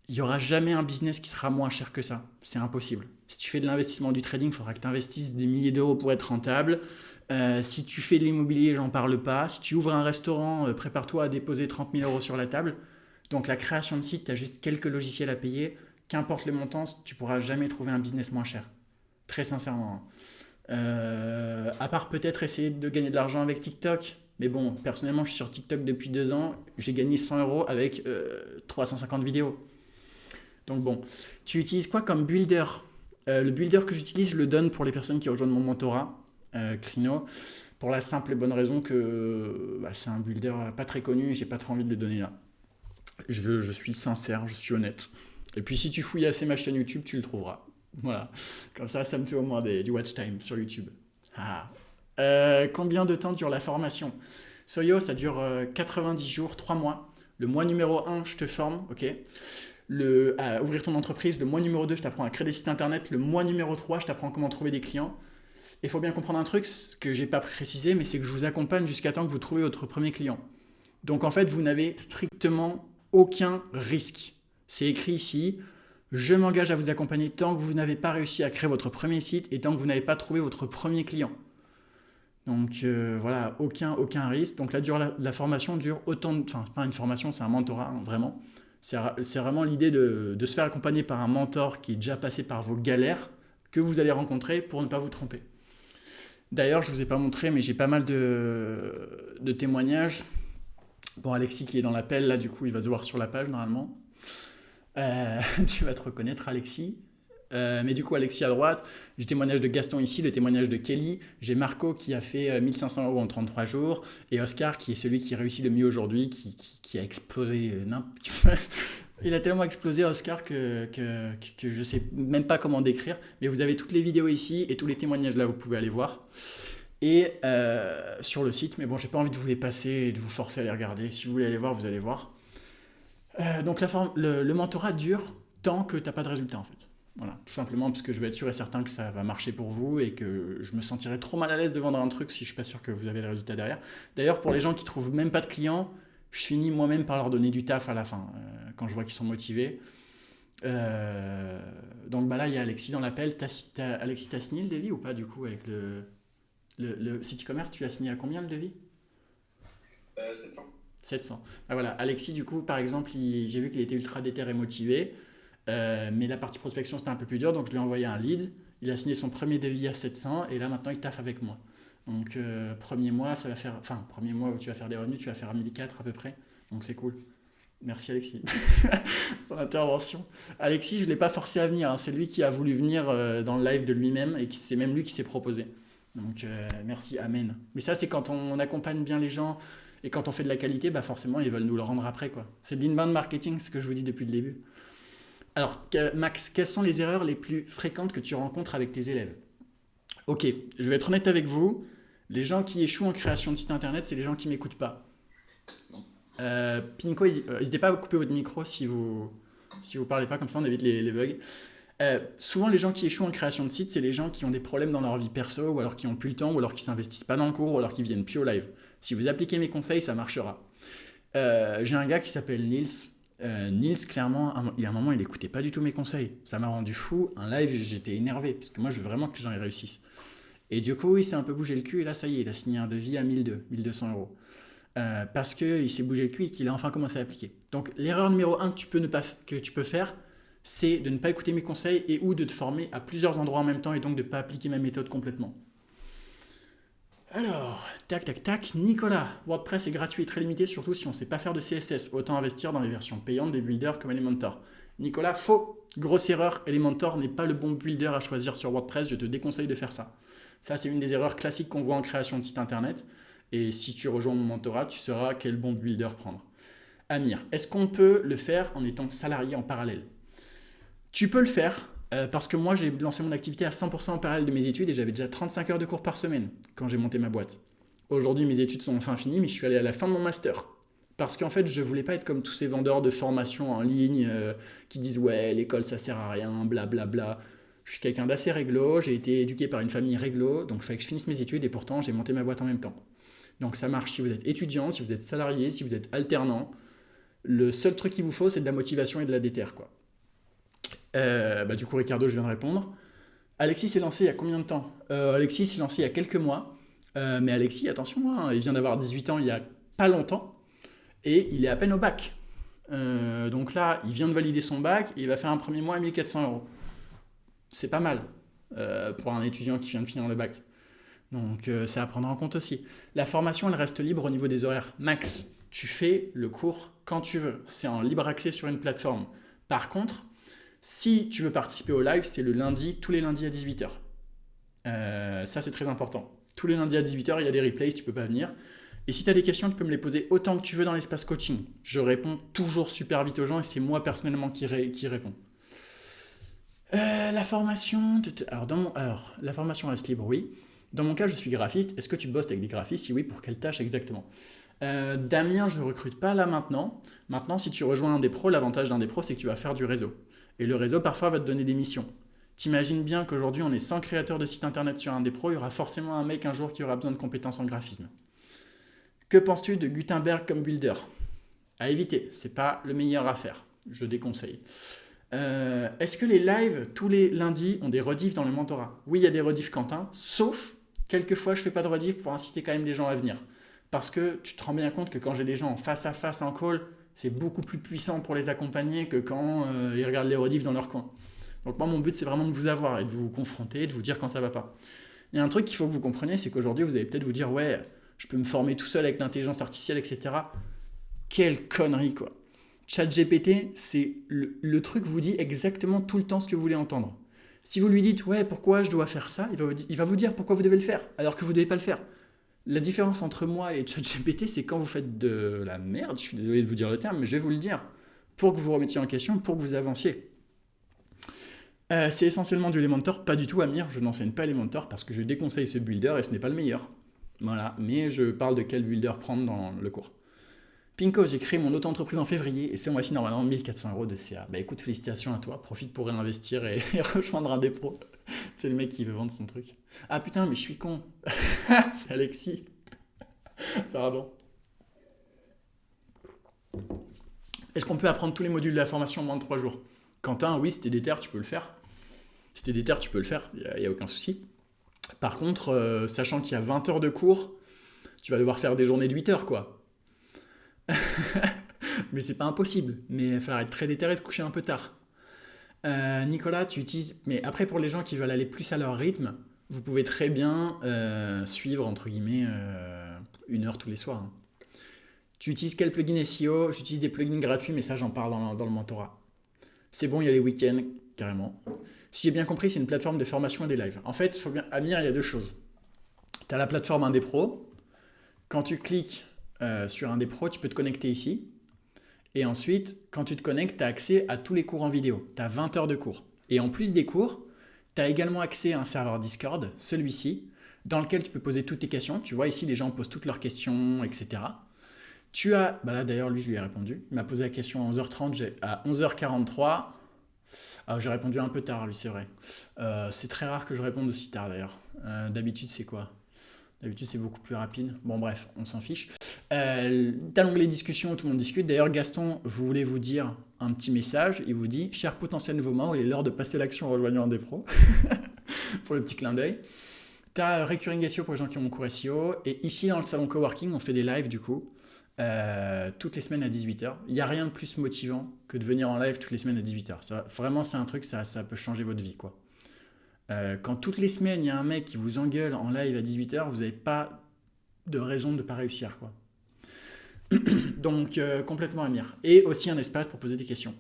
il n'y aura jamais un business qui sera moins cher que ça. C'est impossible. Si tu fais de l'investissement du trading, il faudra que tu investisses des milliers d'euros pour être rentable. Si tu fais de l'immobilier, j'en parle pas. Si tu ouvres un restaurant, prépare-toi à déposer 30 000 euros sur la table. Donc la création de site, tu as juste quelques logiciels à payer. Qu'importe le montant, tu ne pourras jamais trouver un business moins cher. Très sincèrement. À part peut-être essayer de gagner de l'argent avec TikTok. Mais bon, personnellement, je suis sur TikTok depuis 2 ans. J'ai gagné 100 euros avec 350 vidéos. Donc bon, tu utilises quoi comme builder? Le builder que j'utilise, je le donne pour les personnes qui rejoignent mon mentorat, Crino, pour la simple et bonne raison que c'est un builder pas très connu et j'ai pas trop envie de le donner là. Je suis sincère, je suis honnête. Et puis si tu fouilles assez ma chaîne YouTube, tu le trouveras. Voilà, comme ça me fait au moins du watch time sur YouTube. Combien de temps dure la formation? Soyo, ça dure 90 jours, 3 mois. Le mois numéro 1, je te forme, ok? À ouvrir ton entreprise. Le mois numéro 2, je t'apprends à créer des sites internet. Le mois numéro 3, je t'apprends comment trouver des clients. Il faut bien comprendre un truc, ce que je n'ai pas précisé, mais c'est que je vous accompagne jusqu'à temps que vous trouviez votre premier client. Donc en fait, vous n'avez strictement aucun risque. C'est écrit ici, je m'engage à vous accompagner tant que vous n'avez pas réussi à créer votre premier site et tant que vous n'avez pas trouvé votre premier client. Donc voilà, aucun risque. Donc la formation dure autant, enfin pas une formation, c'est un mentorat, hein, vraiment. C'est vraiment l'idée de se faire accompagner par un mentor qui est déjà passé par vos galères que vous allez rencontrer pour ne pas vous tromper. D'ailleurs, je ne vous ai pas montré, mais j'ai pas mal de témoignages. Bon, Alexis qui est dans l'appel, là, du coup, il va se voir sur la page normalement. Tu vas te reconnaître, Alexis. Mais du coup, Alexis à droite, j'ai le témoignage de Gaston ici, le témoignage de Kelly. J'ai Marco qui a fait 1 500 € en 33 jours. Et Oscar qui est celui qui réussit le mieux aujourd'hui, qui a explosé. Il a tellement explosé, Oscar, que je ne sais même pas comment décrire. Mais vous avez toutes les vidéos ici et tous les témoignages là, vous pouvez aller voir. Et sur le site, mais bon, j'ai pas envie de vous les passer et de vous forcer à les regarder. Si vous voulez aller voir, vous allez voir. Donc le mentorat dure tant que tu n'as pas de résultat en fait. Voilà, tout simplement parce que je veux être sûr et certain que ça va marcher pour vous et que je me sentirais trop mal à l'aise de vendre un truc si je suis pas sûr que vous avez le résultat derrière. D'ailleurs, pour les gens qui trouvent même pas de clients, je finis moi-même par leur donner du taf à la fin quand je vois qu'ils sont motivés. Donc bah là, il y a Alexis dans l'appel. Alexis, t'as signé le devis ou pas du coup avec le site e-commerce? Tu as signé à combien le devis? 700. 700. Ah, voilà, Alexis, du coup, par exemple, j'ai vu qu'il était ultra déter et motivé, mais la partie prospection, c'était un peu plus dur, donc je lui ai envoyé un lead. Il a signé son premier devis à 700 et là, maintenant, il taffe avec moi. Donc, premier mois, ça va faire. Enfin, premier mois où tu vas faire des revenus, tu vas faire 1 400 à peu près. Donc, c'est cool. Merci, Alexis. Son intervention. Alexis, je ne l'ai pas forcé à venir, hein. C'est lui qui a voulu venir dans le live de lui-même et c'est même lui qui s'est proposé. Donc, merci, Amen. Mais ça, c'est quand on accompagne bien les gens. Et quand on fait de la qualité, bah forcément, ils veulent nous le rendre après, quoi. C'est de l'inbound marketing, ce que je vous dis depuis le début. Alors, Max, quelles sont les erreurs les plus fréquentes que tu rencontres avec tes élèves? Ok, je vais être honnête avec vous. Les gens qui échouent en création de site internet, c'est les gens qui ne m'écoutent pas. Pinko, n'hésitez pas à couper votre micro si vous parlez pas, comme ça on évite les bugs. Souvent, les gens qui échouent en création de site, c'est les gens qui ont des problèmes dans leur vie perso, ou alors qui n'ont plus le temps, ou alors qui s'investissent pas dans le cours, ou alors qui viennent plus au live. Si vous appliquez mes conseils, ça marchera. J'ai un gars qui s'appelle Nils. Nils, clairement, il y a un moment, il n'écoutait pas du tout mes conseils. Ça m'a rendu fou. Un live, j'étais énervé, parce que moi, je veux vraiment que les gens y réussissent. Et du coup, il s'est un peu bougé le cul, et là, ça y est, il a signé un devis à 1200 €. Parce qu'il s'est bougé le cul et qu'il a enfin commencé à appliquer. Donc, l'erreur numéro 1 que tu peux faire, c'est de ne pas écouter mes conseils et ou de te former à plusieurs endroits en même temps et donc de ne pas appliquer ma méthode complètement. Alors, tac, tac, tac. Nicolas, WordPress est gratuit et très limité, surtout si on ne sait pas faire de CSS. Autant investir dans les versions payantes des builders comme Elementor. Nicolas, faux. Grosse erreur, Elementor n'est pas le bon builder à choisir sur WordPress, je te déconseille de faire ça. Ça, c'est une des erreurs classiques qu'on voit en création de site internet. Et si tu rejoins mon mentorat, tu sauras quel bon builder prendre. Amir, est-ce qu'on peut le faire en étant salarié en parallèle? Tu peux le faire, parce que moi j'ai lancé mon activité à 100% en parallèle de mes études et j'avais déjà 35 heures de cours par semaine quand j'ai monté ma boîte. Aujourd'hui mes études sont enfin finies, mais je suis allé à la fin de mon master. Parce qu'en fait je voulais pas être comme tous ces vendeurs de formation en ligne qui disent ouais l'école ça sert à rien, blablabla. Bla, bla. Je suis quelqu'un d'assez réglo, j'ai été éduqué par une famille réglo, donc il fallait que je finisse mes études et pourtant j'ai monté ma boîte en même temps. Donc ça marche si vous êtes étudiant, si vous êtes salarié, si vous êtes alternant. Le seul truc qu'il vous faut c'est de la motivation et de la déterre, quoi. Du coup, Ricardo, je viens de répondre. Alexis s'est lancé il y a combien de temps? Alexis s'est lancé il y a quelques mois. Mais Alexis, attention, hein, il vient d'avoir 18 ans il y a pas longtemps. Et il est à peine au bac. Donc là, il vient de valider son bac et il va faire un premier mois à 1 400 €. C'est pas mal pour un étudiant qui vient de finir le bac. Donc c'est à prendre en compte aussi. La formation, elle reste libre au niveau des horaires. Max, tu fais le cours quand tu veux. C'est en libre accès sur une plateforme. Par contre, si tu veux participer au live, c'est le lundi, tous les lundis à 18 h. Ça, c'est très important. Tous les lundis à 18 h, il y a des replays, tu peux pas venir. Et si tu as des questions, tu peux me les poser autant que tu veux dans l'espace coaching. Je réponds toujours super vite aux gens et c'est moi personnellement qui réponds. La formation... Alors, la formation reste libre, oui. Dans mon cas, je suis graphiste. Est-ce que tu bosses avec des graphistes? Si oui, pour quelle tâche exactement? Damien, je ne recrute pas là maintenant. Maintenant, si tu rejoins un des pros, l'avantage d'un des pros, c'est que tu vas faire du réseau. Et le réseau, parfois, va te donner des missions. T'imagines bien qu'aujourd'hui, on est 100 créateurs de sites internet sur un des pros. Il y aura forcément un mec un jour qui aura besoin de compétences en graphisme. Que penses-tu de Gutenberg comme builder? À éviter, c'est pas le meilleur à faire. Je déconseille. Est-ce que les lives tous les lundis ont des rediffs dans le mentorat? Oui, il y a des rediffs Quentin, sauf quelquefois je fais pas de rediff pour inciter quand même les gens à venir. Parce que tu te rends bien compte que quand j'ai des gens en face à face en call, c'est beaucoup plus puissant pour les accompagner que quand ils regardent les rediffs dans leur coin. Donc moi, mon but, c'est vraiment de vous avoir et de vous confronter, de vous dire quand ça va pas. Il y a un truc qu'il faut que vous compreniez, c'est qu'aujourd'hui, vous allez peut-être vous dire, ouais, je peux me former tout seul avec l'intelligence artificielle, etc. Quelle connerie, quoi. ChatGPT, c'est le truc vous dit exactement tout le temps ce que vous voulez entendre. Si vous lui dites, ouais, pourquoi je dois faire ça, il va vous dire pourquoi vous devez le faire, alors que vous ne devez pas le faire. La différence entre moi et ChatGPT, c'est quand vous faites de la merde, je suis désolé de vous dire le terme, mais je vais vous le dire, pour que vous remettiez en question, pour que vous avanciez. C'est essentiellement du Elementor, pas du tout Amir, je n'enseigne pas Elementor parce que je déconseille ce builder et ce n'est pas le meilleur. Voilà, mais je parle de quel builder prendre dans le cours. Pinko, j'ai créé mon auto-entreprise en février et c'est mois-ci normalement 1400 € de CA. Bah écoute, félicitations à toi, profite pour réinvestir et rejoindre un des pros. C'est le mec qui veut vendre son truc. Ah putain, mais je suis con. C'est Alexis. Pardon. Est-ce qu'on peut apprendre tous les modules de la formation en moins de 3 jours? Quentin, oui, si t'es déter, tu peux le faire. Si t'es déter, tu peux le faire, il n'y a aucun souci. Par contre, sachant qu'il y a 20 heures de cours, tu vas devoir faire des journées de 8 heures, quoi. Mais c'est pas impossible. Mais il va être très déter et se coucher un peu tard. Nicolas, tu utilises... Mais après, pour les gens qui veulent aller plus à leur rythme, vous pouvez très bien suivre, entre guillemets, 1 heure tous les soirs. Hein. Tu utilises quel plugin SEO? J'utilise des plugins gratuits, mais ça, j'en parle dans le mentorat. C'est bon, il y a les week-ends, carrément. Si j'ai bien compris, c'est une plateforme de formation et des lives. En fait, Amir, il y a 2 choses. Tu as la plateforme Indé Pro. Quand tu cliques sur Indé Pro, tu peux te connecter ici. Et ensuite, quand tu te connectes, tu as accès à tous les cours en vidéo. Tu as 20 heures de cours. Et en plus des cours, tu as également accès à un serveur Discord, celui-ci, dans lequel tu peux poser toutes tes questions. Tu vois ici, les gens posent toutes leurs questions, etc. Tu as... Bah là, d'ailleurs, lui, je lui ai répondu. Il m'a posé la question à 11h30, à 11h43. Ah, j'ai répondu un peu tard, lui, c'est vrai. C'est très rare que je réponde aussi tard, d'ailleurs. D'habitude, c'est quoi? D'habitude, c'est beaucoup plus rapide. Bon, bref, on s'en fiche. T'as l'onglet discussion où tout le monde discute. D'ailleurs, Gaston, je voulais vous dire un petit message. Il vous dit, cher potentiel nouveau membre, il est l'heure de passer l'action en rejoignant un des pros. Pour le petit clin d'œil. T'as Recurring SEO pour les gens qui ont mon cours SEO. Et ici, dans le salon coworking, on fait des lives, du coup. Toutes les semaines à 18h. Il n'y a rien de plus motivant que de venir en live toutes les semaines à 18h. Vraiment, c'est un truc, ça peut changer votre vie, quoi. Quand toutes les semaines, il y a un mec qui vous engueule en live à 18h, vous n'avez pas de raison de ne pas réussir, quoi. Donc, complètement Amir. Et aussi un espace pour poser des questions.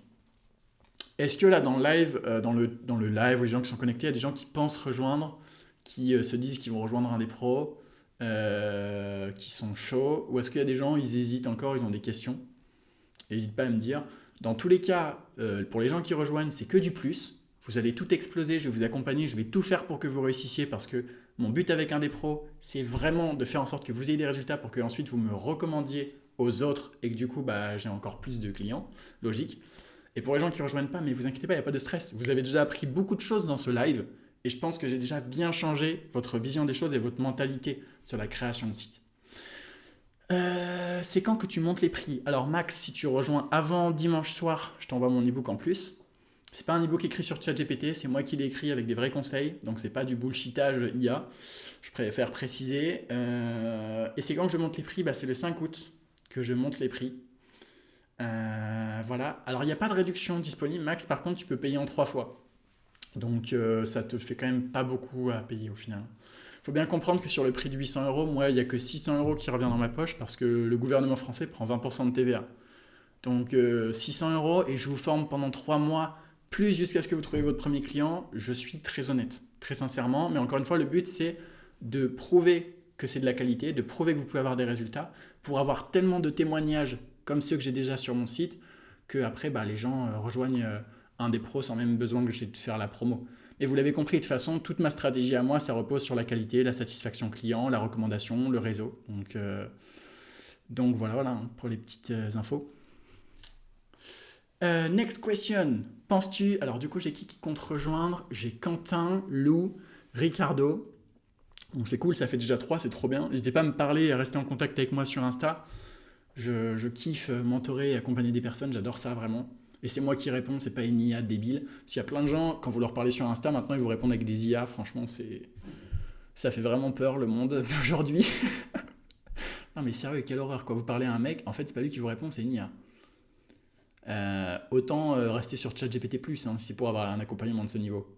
Est-ce que là, dans le live, dans le live, où les gens qui sont connectés, il y a des gens qui pensent rejoindre, qui se disent qu'ils vont rejoindre un des pros, qui sont chauds, ou est-ce qu'il y a des gens, ils hésitent encore, ils ont des questions? N'hésite pas à me dire. Dans tous les cas, pour les gens qui rejoignent, c'est que du plus. Vous allez tout exploser, je vais vous accompagner, je vais tout faire pour que vous réussissiez parce que mon but avec un des pros, c'est vraiment de faire en sorte que vous ayez des résultats pour que ensuite vous me recommandiez aux autres et que du coup, j'ai encore plus de clients, logique. Et pour les gens qui ne rejoignent pas, mais vous inquiétez pas, il n'y a pas de stress. Vous avez déjà appris beaucoup de choses dans ce live et je pense que j'ai déjà bien changé votre vision des choses et votre mentalité sur la création de sites. C'est quand que tu montes les prix? Alors Max, si tu rejoins avant dimanche soir, je t'envoie mon ebook en plus. C'est pas un ebook écrit sur ChatGPT, c'est moi qui l'ai écrit avec des vrais conseils, donc c'est pas du bullshitage IA, je préfère préciser. Et c'est quand que je monte les prix? C'est le 5 août que je monte les prix. Voilà. Alors il n'y a pas de réduction disponible, Max, par contre tu peux payer en 3 fois. Donc ça te fait quand même pas beaucoup à payer au final. Il faut bien comprendre que sur le prix de 800 €, moi il n'y a que 600 € qui revient dans ma poche parce que le gouvernement français prend 20% de TVA. Donc 600 € et je vous forme pendant 3 mois plus jusqu'à ce que vous trouviez votre premier client. Je suis très honnête, très sincèrement. Mais encore une fois, le but, c'est de prouver que c'est de la qualité, de prouver que vous pouvez avoir des résultats pour avoir tellement de témoignages comme ceux que j'ai déjà sur mon site que après, les gens rejoignent un des pros sans même besoin que j'ai de faire la promo. Et vous l'avez compris, de toute façon, toute ma stratégie à moi, ça repose sur la qualité, la satisfaction client, la recommandation, le réseau. Donc voilà pour les petites infos. Next question. Penses-tu... Alors du coup, j'ai qui compte rejoindre? J'ai Quentin, Lou, Ricardo. Bon, c'est cool, ça fait déjà 3, c'est trop bien. N'hésitez pas à me parler et à rester en contact avec moi sur Insta. Je kiffe mentorer et accompagner des personnes, j'adore ça vraiment. Et c'est moi qui réponds, c'est pas une IA débile. Parce qu'il y a plein de gens, quand vous leur parlez sur Insta, maintenant ils vous répondent avec des IA. Franchement, ça fait vraiment peur le monde d'aujourd'hui. Non mais sérieux, quelle horreur quoi. Vous parlez à un mec, en fait c'est pas lui qui vous répond, c'est une IA. Autant rester sur ChatGPT+, hein, si pour avoir un accompagnement de ce niveau.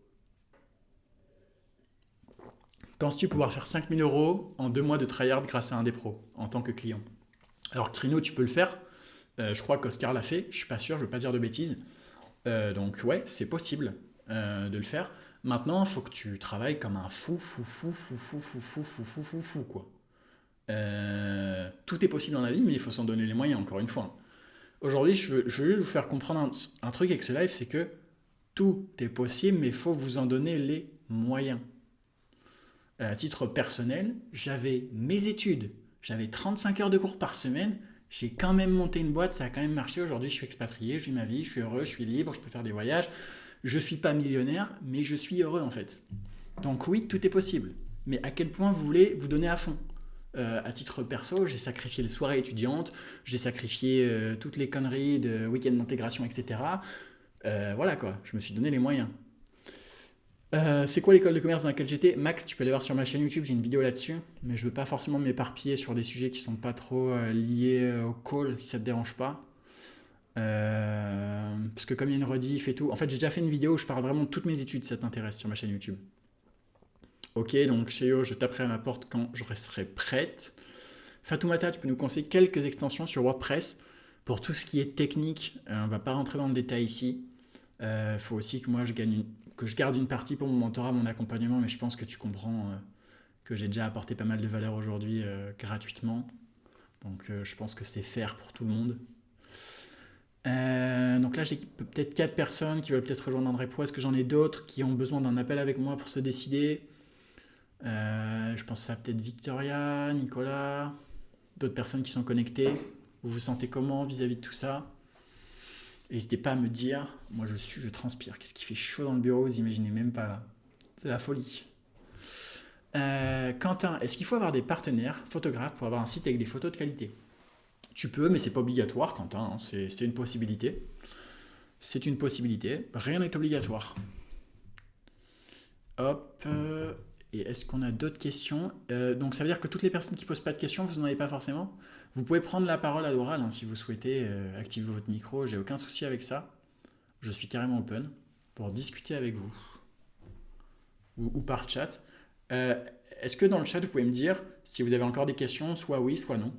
Penses-tu pouvoir faire 5 000 € en 2 mois de tryhard grâce à un des pros en tant que client? Alors Trino, tu peux le faire. Je crois qu'Oscar l'a fait. Je suis pas sûr, je veux pas dire de bêtises. Donc ouais, c'est possible de le faire. Maintenant, il faut que tu travailles comme un fou, fou, fou, fou, fou, fou, fou, fou, fou, fou, fou, quoi. Tout est possible dans la vie, mais il faut s'en donner les moyens, encore une fois. Aujourd'hui, je veux vous faire comprendre un truc avec ce live, c'est que tout est possible, mais il faut vous en donner les moyens. À titre personnel, j'avais mes études, j'avais 35 heures de cours par semaine, j'ai quand même monté une boîte, ça a quand même marché. Aujourd'hui, je suis expatrié, je vis ma vie, je suis heureux, je suis libre, je peux faire des voyages. Je ne suis pas millionnaire, mais je suis heureux en fait. Donc oui, tout est possible. Mais à quel point vous voulez vous donner à fond? À titre perso, j'ai sacrifié les soirées étudiantes, j'ai sacrifié toutes les conneries de week-end d'intégration, etc. Voilà quoi, je me suis donné les moyens. C'est quoi l'école de commerce dans laquelle j'étais? Max, tu peux aller voir sur ma chaîne YouTube, j'ai une vidéo là-dessus, mais je veux pas forcément m'éparpiller sur des sujets qui sont pas trop liés au call, si ça te dérange pas. Parce que comme il y a une rediff et tout, en fait j'ai déjà fait une vidéo où je parle vraiment de toutes mes études, si ça t'intéresse, sur ma chaîne YouTube. Ok, donc Cheo, je taperai à ma porte quand je serai prête. Fatoumata, tu peux nous conseiller quelques extensions sur WordPress pour tout ce qui est technique. On va pas rentrer dans le détail ici. Il faut aussi que moi que je garde une partie pour mon mentorat, mon accompagnement, mais je pense que tu comprends que j'ai déjà apporté pas mal de valeur aujourd'hui gratuitement. Donc je pense que c'est fair pour tout le monde. Donc là, j'ai peut-être 4 personnes qui veulent peut-être rejoindre André Pro. Est-ce que j'en ai d'autres qui ont besoin d'un appel avec moi pour se décider? Je pense à peut-être Victoria, Nicolas, d'autres personnes qui sont connectées. Vous vous sentez comment vis-à-vis de tout ça? N'hésitez pas à me dire. Moi, je transpire. Qu'est-ce qui fait chaud dans le bureau? Vous imaginez même pas là. C'est la folie. Quentin, est-ce qu'il faut avoir des partenaires photographes pour avoir un site avec des photos de qualité? Tu peux, mais c'est pas obligatoire, Quentin. Hein. C'est une possibilité. C'est une possibilité. Rien n'est obligatoire. Hop. Et est-ce qu'on a d'autres questions? Donc ça veut dire que toutes les personnes qui posent pas de questions, vous n'en avez pas forcément. Vous pouvez prendre la parole à l'oral hein, si vous souhaitez activer votre micro. J'ai aucun souci avec ça. Je suis carrément open pour discuter avec vous ou par chat. Est-ce que dans le chat vous pouvez me dire si vous avez encore des questions, soit oui, soit non?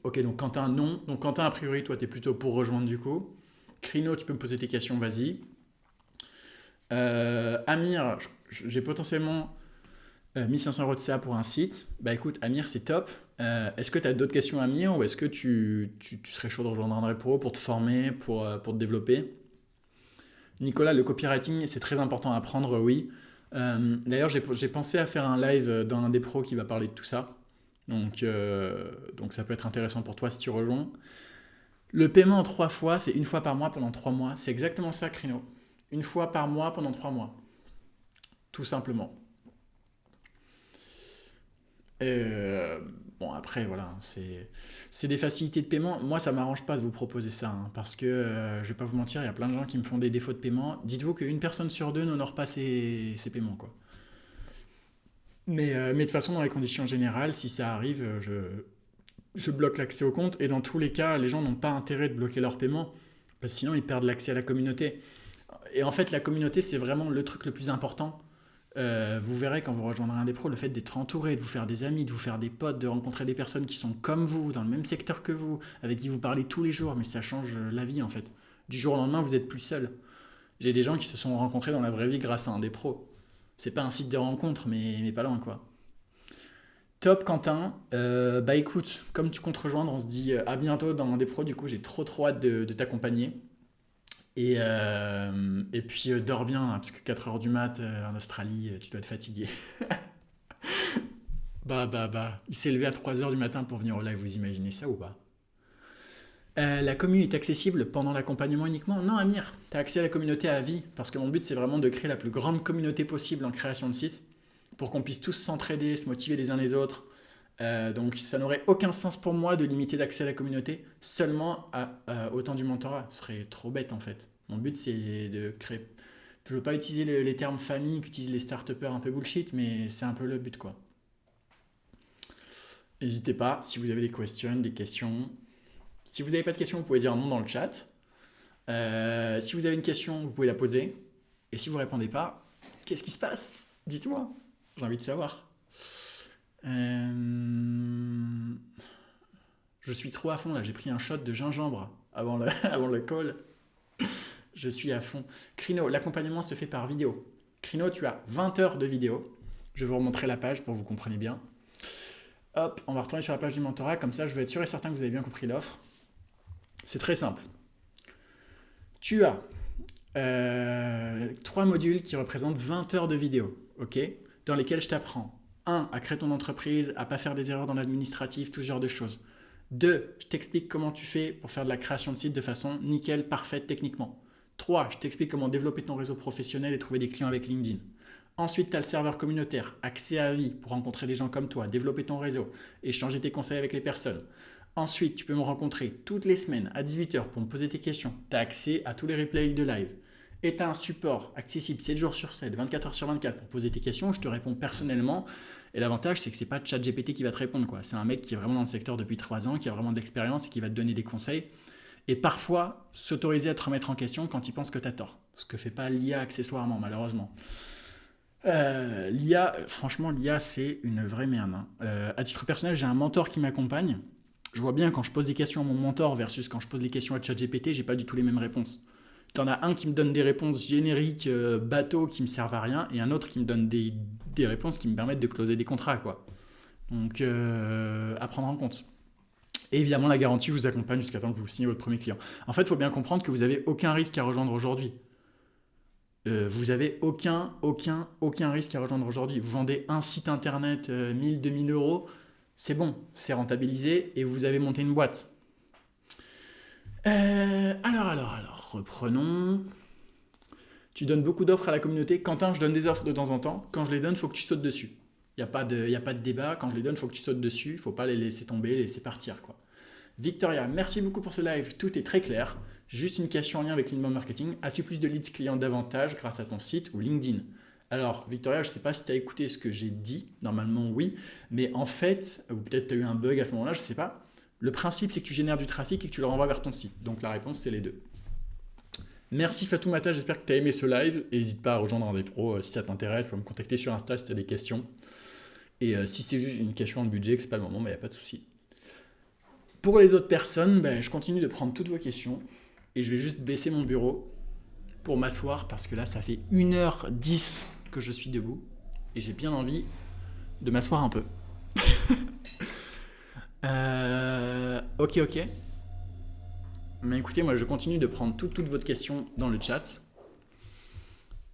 Ok, donc Quentin, non. Donc Quentin, a priori, toi, tu es plutôt pour rejoindre du coup. Crino, tu peux me poser tes questions, vas-y. Amir, j'ai potentiellement 1500 € de CA pour un site. Bah écoute, Amir, c'est top. Est-ce que tu as d'autres questions, Amir, ou est-ce que tu serais chaud de rejoindre André Pro pour te former, pour te développer? Nicolas, le copywriting, c'est très important à apprendre, oui. D'ailleurs, j'ai pensé à faire un live dans un des pros qui va parler de tout ça. Donc ça peut être intéressant pour toi si tu rejoins. Le paiement en 3 fois, c'est une fois par mois pendant 3 mois. C'est exactement ça, Crino. Une fois par mois pendant 3 mois. Tout simplement. Euh, bon, après, voilà, c'est des facilités de paiement. Moi, ça m'arrange pas de vous proposer ça, hein, parce que, je vais pas vous mentir, il y a plein de gens qui me font des défauts de paiement. Dites-vous qu'une personne sur deux n'honore pas ses paiements, quoi. Mais de toute façon, dans les conditions générales, si ça arrive, je bloque l'accès au compte. Et dans tous les cas, les gens n'ont pas intérêt de bloquer leur paiement, parce que sinon, ils perdent l'accès à la communauté. Et en fait, la communauté, c'est vraiment le truc le plus important. Vous verrez quand vous rejoindrez un des pros, le fait d'être entouré, de vous faire des amis, de vous faire des potes, de rencontrer des personnes qui sont comme vous, dans le même secteur que vous, avec qui vous parlez tous les jours, mais ça change la vie en fait. Du jour au lendemain, vous n'êtes plus seul. J'ai des gens qui se sont rencontrés dans la vraie vie grâce à un des pros. C'est pas un site de rencontre, mais pas loin quoi. Top Quentin. Bah écoute, comme tu comptes rejoindre, on se dit à bientôt dans un des pros. Du coup, j'ai trop hâte de t'accompagner. Et puis dors bien, hein, parce que 4 heures du mat en Australie, tu dois être fatigué. Bah. Il s'est levé à 3 heures du matin pour venir au live, vous imaginez ça ou pas? La commune est accessible pendant l'accompagnement uniquement? Non, Amir, tu as accès à la communauté à vie, parce que mon but c'est vraiment de créer la plus grande communauté possible en création de site, pour qu'on puisse tous s'entraider, se motiver les uns les autres. Donc ça n'aurait aucun sens pour moi de limiter l'accès à la communauté seulement au temps du mentorat. Ce serait trop bête en fait. Mon but c'est de créer. Je veux pas utiliser les termes famille qu'utilisent les start un peu bullshit, mais c'est un peu le but quoi. N'hésitez pas, si vous avez des questions, Si vous n'avez pas de questions, vous pouvez dire non dans le chat. Si vous avez une question, vous pouvez la poser. Et si vous ne répondez pas, qu'est-ce qui se passe? Dites-moi, j'ai envie de savoir. Je suis trop à fond là, j'ai pris un shot de gingembre avant avant le call. Je suis à fond. Crino, l'accompagnement se fait par vidéo. Crino, tu as 20 heures de vidéo. Je vais vous remontrer la page pour que vous compreniez bien. Hop, on va retourner sur la page du mentorat, comme ça je vais être sûr et certain que vous avez bien compris l'offre. C'est très simple. Tu as 3 modules qui représentent 20 heures de vidéo, ok, dans lesquels je t'apprends 1. À créer ton entreprise, à pas faire des erreurs dans l'administratif, tout ce genre de choses. 2. Je t'explique comment tu fais pour faire de la création de site de façon nickel, parfaite techniquement. 3. Je t'explique comment développer ton réseau professionnel et trouver des clients avec LinkedIn. Ensuite, tu as le serveur communautaire, accès à vie pour rencontrer des gens comme toi, développer ton réseau, échanger tes conseils avec les personnes. Ensuite, tu peux me rencontrer toutes les semaines à 18h pour me poser tes questions. Tu as accès à tous les replays de live. Et tu as un support accessible 7 jours sur 7, 24 heures sur 24 pour poser tes questions. Je te réponds personnellement. Et l'avantage, c'est que ce n'est pas ChatGPT qui va te répondre, quoi. C'est un mec qui est vraiment dans le secteur depuis 3 ans, qui a vraiment d'expérience et qui va te donner des conseils. Et parfois, s'autoriser à te remettre en question quand il pense que tu as tort. Ce que fait pas l'IA accessoirement, malheureusement. L'IA, franchement, l'IA, c'est une vraie merde, hein. À titre personnel, j'ai un mentor qui m'accompagne. Je vois bien quand je pose des questions à mon mentor versus quand je pose des questions à ChatGPT, j'ai pas du tout les mêmes réponses. T'en as un qui me donne des réponses génériques, bateaux, qui me servent à rien, et un autre qui me donne des réponses qui me permettent de closer des contrats, quoi. Donc, à prendre en compte. Et évidemment, la garantie vous accompagne jusqu'à temps que vous signez votre premier client. En fait, il faut bien comprendre que vous n'avez aucun risque à rejoindre aujourd'hui. Vous avez aucun risque à rejoindre aujourd'hui. Vous vendez un site internet 1000, 2000 euros, c'est bon, c'est rentabilisé et vous avez monté une boîte. Alors, reprenons. Tu donnes beaucoup d'offres à la communauté. Quentin, je donne des offres de temps en temps. Quand je les donne, il faut que tu sautes dessus. Il n'y a pas de débat. Quand je les donne, il faut que tu sautes dessus. Il ne faut pas les laisser tomber, les laisser partir, quoi. Victoria, merci beaucoup pour ce live. Tout est très clair. Juste une question en lien avec l'inbound marketing. As-tu plus de leads clients davantage grâce à ton site ou LinkedIn? Alors, Victoria, je ne sais pas si tu as écouté ce que j'ai dit. Normalement, oui. Mais en fait, ou peut-être tu as eu un bug à ce moment-là, je ne sais pas. Le principe, c'est que tu génères du trafic et que tu le renvoies vers ton site. Donc, la réponse, c'est les deux. Merci Fatoumata, j'espère que tu as aimé ce live. Et n'hésite pas à rejoindre un des pros si ça t'intéresse. Faut me contacter sur Insta si tu as des questions. Et si c'est juste une question de budget, que ce n'est pas le moment, il n'y a pas de souci. Pour les autres personnes, je continue de prendre toutes vos questions. Et je vais juste baisser mon bureau pour m'asseoir parce que là, ça fait 1h10 que je suis debout. Et j'ai bien envie de m'asseoir un peu. Ok. Mais écoutez, moi je continue de prendre toutes votre questions dans le chat.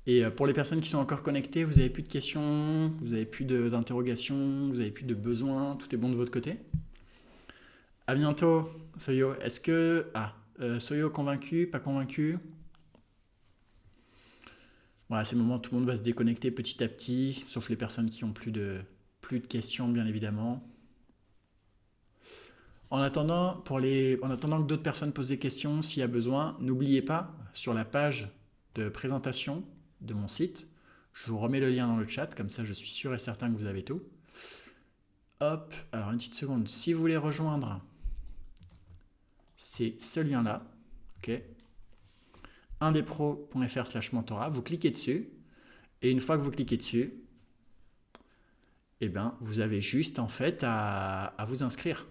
Et pour les personnes qui sont encore connectées, vous n'avez plus de questions, vous n'avez plus d'interrogations, vous n'avez plus de besoins, tout est bon de votre côté. À bientôt, Soyo. Est-ce que... Soyo convaincu, pas convaincu? Voilà, c'est le moment où tout le monde va se déconnecter petit à petit, sauf les personnes qui ont plus de questions, bien évidemment. En attendant que d'autres personnes posent des questions, s'il y a besoin, n'oubliez pas, sur la page de présentation de mon site, je vous remets le lien dans le chat, comme ça je suis sûr et certain que vous avez tout. Hop, alors une petite seconde, si vous voulez rejoindre, c'est ce lien-là, ok, indespros.fr/mentorat, vous cliquez dessus, et une fois que vous cliquez dessus, vous avez juste en fait à vous inscrire.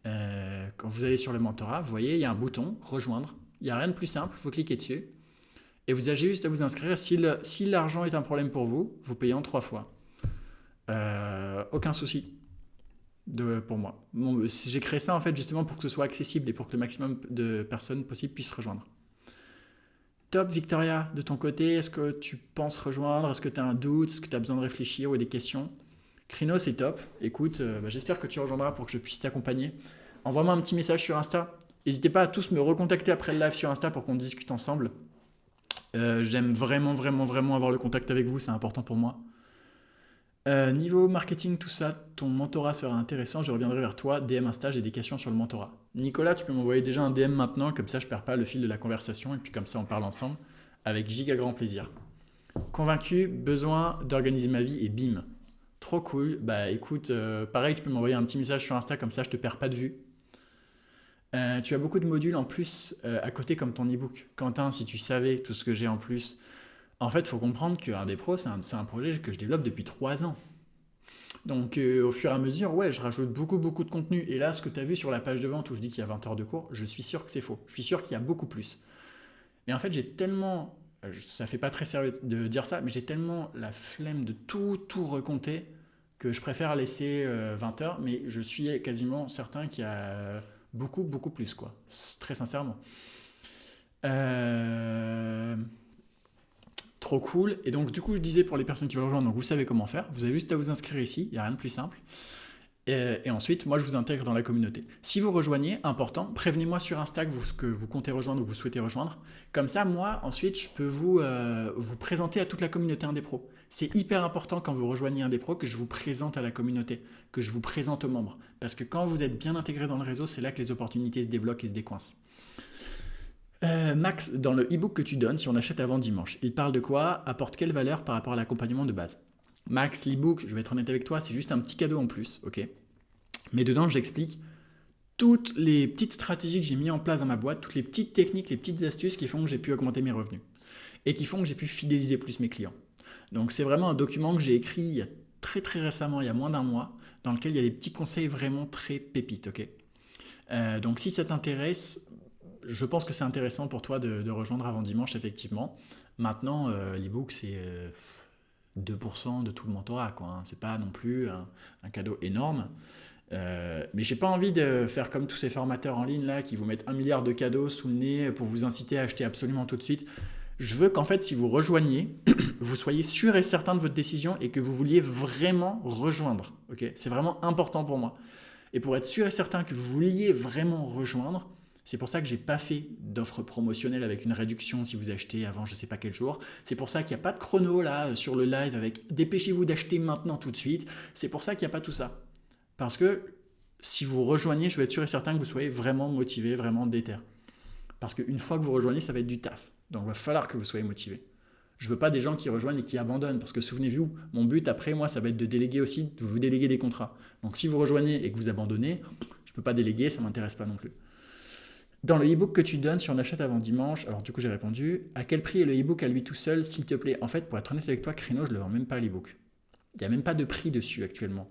Quand vous allez sur le mentorat, vous voyez, il y a un bouton rejoindre. Il n'y a rien de plus simple, vous cliquez dessus. Et vous avez juste à vous inscrire. Si l'argent est un problème pour vous, vous payez en 3 fois. Aucun souci pour moi. Bon, j'ai créé ça en fait justement pour que ce soit accessible et pour que le maximum de personnes possibles puissent rejoindre. Top Victoria, de ton côté, est-ce que tu penses rejoindre? Est-ce que tu as un doute? Est-ce que tu as besoin de réfléchir ou des questions? Crino, c'est top. Écoute, j'espère que tu rejoindras pour que je puisse t'accompagner. Envoie-moi un petit message sur Insta. N'hésitez pas à tous me recontacter après le live sur Insta pour qu'on discute ensemble. J'aime vraiment avoir le contact avec vous, c'est important pour moi. Niveau marketing, tout ça, ton mentorat sera intéressant. Je reviendrai vers toi, DM Insta, j'ai des questions sur le mentorat. Nicolas, tu peux m'envoyer déjà un DM maintenant, comme ça je ne perds pas le fil de la conversation et puis comme ça on parle ensemble avec giga grand plaisir. Convaincu, besoin d'organiser ma vie et bim. Trop cool. Bah écoute, pareil, tu peux m'envoyer un petit message sur Insta, comme ça je te perds pas de vue. Tu as beaucoup de modules en plus à côté comme ton ebook. Quentin, si tu savais tout ce que j'ai en plus. En fait, il faut comprendre que RD Pro, c'est un projet que je développe depuis 3 ans. Donc au fur et à mesure, ouais, je rajoute beaucoup, beaucoup de contenu. Et là, ce que tu as vu sur la page de vente où je dis qu'il y a 20 heures de cours, je suis sûr que c'est faux. Je suis sûr qu'il y a beaucoup plus. Mais en fait, j'ai tellement, ça fait pas très sérieux de dire ça, mais j'ai tellement la flemme de tout recompter que je préfère laisser 20 heures, mais je suis quasiment certain qu'il y a beaucoup, beaucoup plus, quoi. Très sincèrement. Euh, Trop cool. Et donc, du coup, je disais pour les personnes qui veulent rejoindre, donc vous savez comment faire. Vous avez juste à vous inscrire ici, il n'y a rien de plus simple. Et ensuite, moi, je vous intègre dans la communauté. Si vous rejoignez, important, prévenez-moi sur Insta que vous comptez rejoindre ou vous souhaitez rejoindre. Comme ça, moi, ensuite, je peux vous présenter à toute la communauté Indé Pro. C'est hyper important quand vous rejoignez Indé Pro que je vous présente à la communauté, que je vous présente aux membres. Parce que quand vous êtes bien intégré dans le réseau, c'est là que les opportunités se débloquent et se décoincent. Max, dans le e-book que tu donnes, si on achète avant dimanche, il parle de quoi? Apporte quelle valeur par rapport à l'accompagnement de base? Max, l'e-book, je vais être honnête avec toi, c'est juste un petit cadeau en plus, ok? Mais dedans, j'explique toutes les petites stratégies que j'ai mis en place dans ma boîte, toutes les petites techniques, les petites astuces qui font que j'ai pu augmenter mes revenus et qui font que j'ai pu fidéliser plus mes clients. Donc c'est vraiment un document que j'ai écrit il y a très très récemment, il y a moins d'un mois, dans lequel il y a des petits conseils vraiment très pépites, ok? Donc si ça t'intéresse, je pense que c'est intéressant pour toi de rejoindre avant dimanche, effectivement. Maintenant, l'ebook, c'est 2% de tout le mentorat, quoi, hein. C'est pas non plus un cadeau énorme. Mais j'ai pas envie de faire comme tous ces formateurs en ligne là qui vous mettent 1 milliard de cadeaux sous le nez pour vous inciter à acheter absolument tout de suite. Je veux qu'en fait, si vous rejoignez, vous soyez sûr et certain de votre décision et que vous vouliez vraiment rejoindre. Ok, c'est vraiment important pour moi. Et pour être sûr et certain que vous vouliez vraiment rejoindre, c'est pour ça que j'ai pas fait d'offre promotionnelle avec une réduction si vous achetez avant je sais pas quel jour. C'est pour ça qu'il n'y a pas de chrono là sur le live avec dépêchez-vous d'acheter maintenant tout de suite. C'est pour ça qu'il n'y a pas tout ça. Parce que si vous rejoignez, je vais être sûr et certain que vous soyez vraiment motivé, vraiment déter. Parce qu'une fois que vous rejoignez, ça va être du taf. Donc il va falloir que vous soyez motivé. Je veux pas des gens qui rejoignent et qui abandonnent. Parce que souvenez-vous, mon but après, moi, ça va être de déléguer aussi, de vous déléguer des contrats. Donc si vous rejoignez et que vous abandonnez, je ne peux pas déléguer, ça ne m'intéresse pas non plus. Dans le e-book que tu donnes, si on achète avant dimanche, alors du coup j'ai répondu, à quel prix est le e-book à lui tout seul, s'il te plaît? En fait, pour être honnête avec toi, Créneau, je ne le vends même pas l'e-book. Il n'y a même pas de prix dessus actuellement.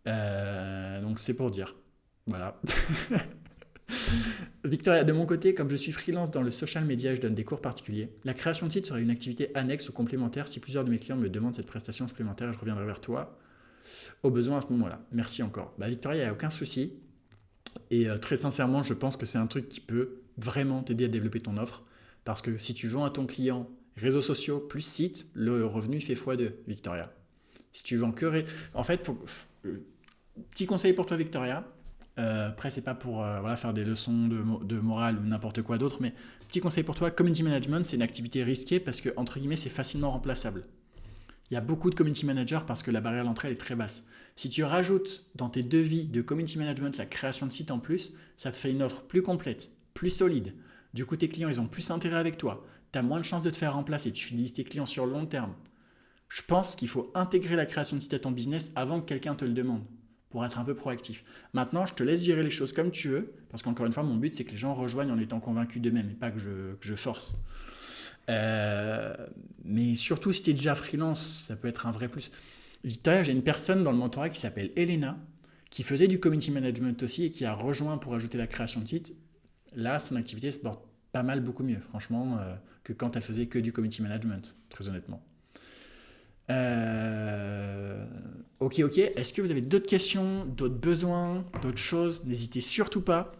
Donc c'est pour dire. Voilà. Victoria, de mon côté, comme je suis freelance dans le social media, je donne des cours particuliers. La création de site serait une activité annexe ou complémentaire si plusieurs de mes clients me demandent cette prestation supplémentaire, je reviendrai vers toi au besoin à ce moment-là. Merci encore. Bah, Victoria, il n'y a aucun souci. Et très sincèrement, je pense que c'est un truc qui peut vraiment t'aider à développer ton offre. Parce que si tu vends à ton client réseaux sociaux plus site, le revenu fait x2, Victoria. Si tu vends que... En fait, petit conseil pour toi, Victoria. Après, c'est pas pour voilà, faire des leçons de morale ou n'importe quoi d'autre, mais petit conseil pour toi, community management, c'est une activité risquée parce que, entre guillemets, c'est facilement remplaçable. Il y a beaucoup de community managers parce que la barrière d'entrée elle est très basse. Si tu rajoutes dans tes devis de community management la création de site en plus, ça te fait une offre plus complète, plus solide. Du coup, tes clients, ils ont plus intérêt avec toi. Tu as moins de chances de te faire remplacer. Tu fidélises tes clients sur le long terme. Je pense qu'il faut intégrer la création de site à ton business avant que quelqu'un te le demande pour être un peu proactif. Maintenant, je te laisse gérer les choses comme tu veux, parce qu'encore une fois, mon but, c'est que les gens rejoignent en étant convaincus d'eux-mêmes et pas que je force. Euh, mais surtout, si tu es déjà freelance, ça peut être un vrai plus. Victoria, j'ai une personne dans le mentorat qui s'appelle Elena, qui faisait du community management aussi et qui a rejoint pour ajouter la création de site. Là, son activité se porte pas mal, beaucoup mieux, franchement, que quand elle faisait que du community management, très honnêtement. Euh, ok. Est-ce que vous avez d'autres questions, d'autres besoins, d'autres choses? N'hésitez surtout pas.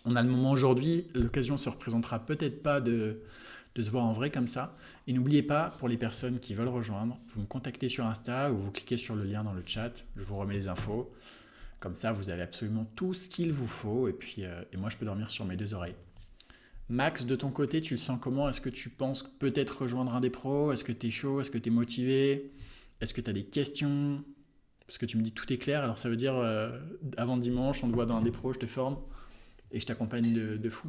On a le moment aujourd'hui. L'occasion se représentera peut-être pas de se voir en vrai comme ça. Et n'oubliez pas, pour les personnes qui veulent rejoindre, vous me contactez sur Insta ou vous cliquez sur le lien dans le chat. Je vous remets les infos. Comme ça, vous avez absolument tout ce qu'il vous faut. Et puis, et moi, je peux dormir sur mes deux oreilles. Max, de ton côté, tu le sens comment? Est-ce que tu penses peut-être rejoindre un des pros? Est-ce que tu es chaud? Est-ce que tu es motivé? Est-ce que tu as des questions? Parce que tu me dis tout est clair, alors ça veut dire avant dimanche, on te voit dans un des pros, je te forme et je t'accompagne de fou.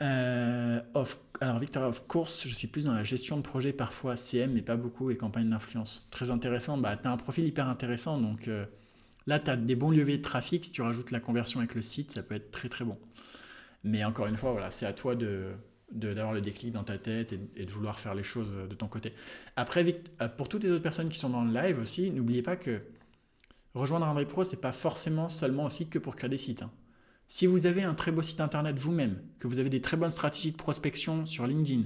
Alors, Victor, of course, je suis plus dans la gestion de projet, parfois CM, mais pas beaucoup, et campagne d'influence. Très intéressant. Bah, tu as un profil hyper intéressant. Donc là, tu as des bons leviers de trafic. Si tu rajoutes la conversion avec le site, ça peut être très très bon. Mais encore une fois, voilà, c'est à toi d'avoir le déclic dans ta tête et de vouloir faire les choses de ton côté. Après, pour toutes les autres personnes qui sont dans le live aussi, n'oubliez pas que rejoindre André Pro, c'est pas forcément seulement aussi que pour créer des sites, hein. Si vous avez un très beau site internet vous-même, que vous avez des très bonnes stratégies de prospection sur LinkedIn,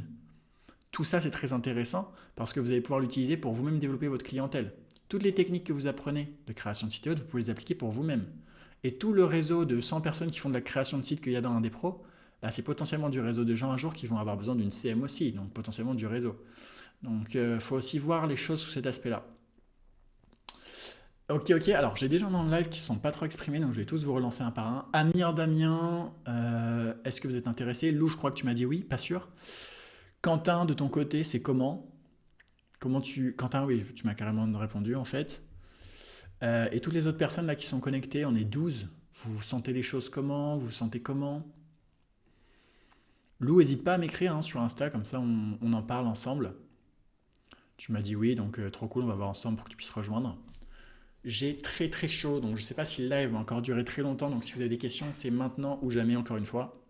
tout ça c'est très intéressant parce que vous allez pouvoir l'utiliser pour vous-même développer votre clientèle. Toutes les techniques que vous apprenez de création de site web, vous pouvez les appliquer pour vous-même. Et tout le réseau de 100 personnes qui font de la création de sites qu'il y a dans un des pros, bah, c'est potentiellement du réseau de gens un jour qui vont avoir besoin d'une CM aussi, donc potentiellement du réseau. Donc il faut aussi voir les choses sous cet aspect-là. Ok, ok. Alors, j'ai des gens dans le live qui ne sont pas trop exprimés, donc je vais tous vous relancer un par un. Amir, Damien, est-ce que vous êtes intéressé? Lou, je crois que tu m'as dit oui, pas sûr. Quentin, de ton côté, c'est comment? Quentin, oui, tu m'as carrément répondu en fait. Et toutes les autres personnes là qui sont connectées, on est 12. Vous sentez les choses comment? Vous vous sentez comment? Lou, n'hésite pas à m'écrire hein, sur Insta, comme ça on en parle ensemble. Tu m'as dit oui, donc trop cool, on va voir ensemble pour que tu puisses rejoindre. J'ai très très chaud, donc je ne sais pas si le live va encore durer très longtemps, donc si vous avez des questions, c'est maintenant ou jamais encore une fois.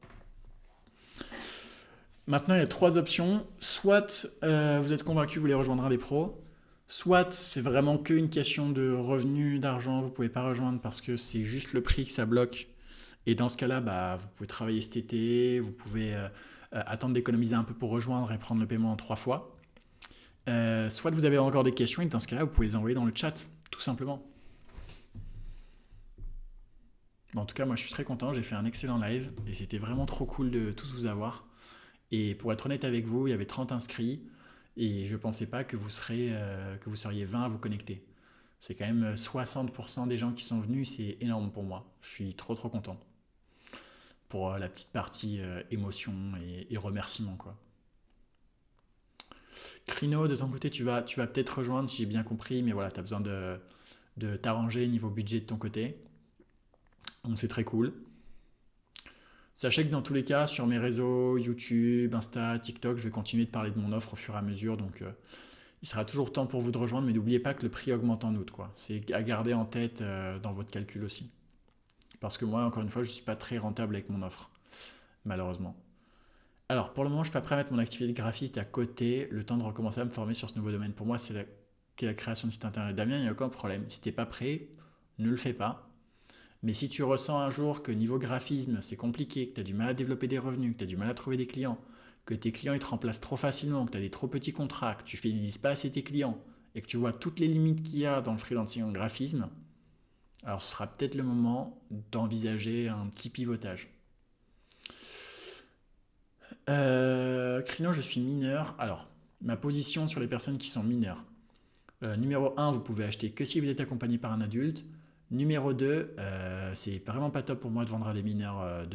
Maintenant, il y a trois options. Soit vous êtes convaincu, vous voulez rejoindre un des pros, soit c'est vraiment qu'une question de revenus, d'argent, vous ne pouvez pas rejoindre parce que c'est juste le prix que ça bloque. Et dans ce cas-là, bah, vous pouvez travailler cet été, vous pouvez attendre d'économiser un peu pour rejoindre et prendre le paiement en trois fois. Soit vous avez encore des questions et dans ce cas-là, vous pouvez les envoyer dans le chat, tout simplement. En tout cas, moi je suis très content, j'ai fait un excellent live et c'était vraiment trop cool de tous vous avoir. Et pour être honnête avec vous, il y avait 30 inscrits et je ne pensais pas que vous seriez 20 à vous connecter. C'est quand même 60% des gens qui sont venus, c'est énorme pour moi. Je suis trop trop content pour la petite partie émotion et remerciement quoi. Crino, de ton côté, tu vas peut-être rejoindre si j'ai bien compris, mais voilà, tu as besoin de t'arranger niveau budget de ton côté. Donc c'est très cool. Sachez que dans tous les cas, sur mes réseaux, YouTube, Insta, TikTok, je vais continuer de parler de mon offre au fur et à mesure. Donc, il sera toujours temps pour vous de rejoindre, mais n'oubliez pas que le prix augmente en août, quoi. C'est à garder en tête dans votre calcul aussi. Parce que moi, encore une fois, je ne suis pas très rentable avec mon offre, malheureusement. Alors, pour le moment, je ne suis pas prêt à mettre mon activité de graphiste à côté, le temps de recommencer à me former sur ce nouveau domaine. Pour moi, la création de site internet. Damien, il n'y a aucun problème. Si tu n'es pas prêt, ne le fais pas. Mais si tu ressens un jour que niveau graphisme, c'est compliqué, que tu as du mal à développer des revenus, que tu as du mal à trouver des clients, que tes clients ils te remplacent trop facilement, que tu as des trop petits contrats, que tu fidélises pas assez tes clients et que tu vois toutes les limites qu'il y a dans le freelancing en graphisme, alors ce sera peut-être le moment d'envisager un petit pivotage. Crino, je suis mineur. Alors, ma position sur les personnes qui sont mineures. Numéro un, vous pouvez acheter que si vous êtes accompagné par un adulte. Numéro 2, c'est vraiment pas top pour moi de vendre à des mineurs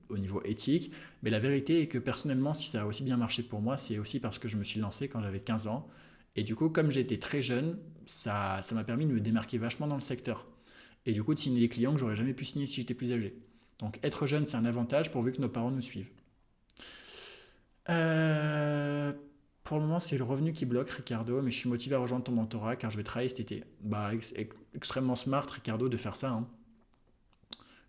au niveau éthique. Mais la vérité est que personnellement, si ça a aussi bien marché pour moi, c'est aussi parce que je me suis lancé quand j'avais 15 ans. Et du coup, comme j'étais très jeune, ça m'a permis de me démarquer vachement dans le secteur. Et du coup, de signer des clients que j'aurais jamais pu signer si j'étais plus âgé. Donc être jeune, c'est un avantage pourvu que nos parents nous suivent. Euh, pour le moment, c'est le revenu qui bloque, Ricardo, mais je suis motivé à rejoindre ton mentorat car je vais travailler cet été. Bah, extrêmement smart, Ricardo, de faire ça, hein.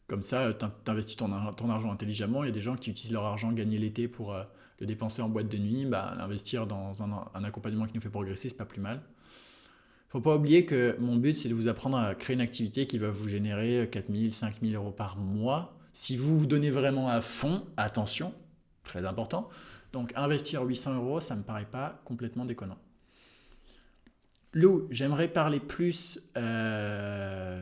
Comme ça, tu investis ton argent intelligemment. Il y a des gens qui utilisent leur argent gagné l'été pour le dépenser en boîte de nuit. Bah, l'investir dans un accompagnement qui nous fait progresser, c'est pas plus mal. Faut pas oublier que mon but, c'est de vous apprendre à créer une activité qui va vous générer 4 000, 5 000 euros par mois. Si vous vous donnez vraiment à fond, attention, très important. Donc investir 800 euros, ça me paraît pas complètement déconnant. Lou, j'aimerais parler plus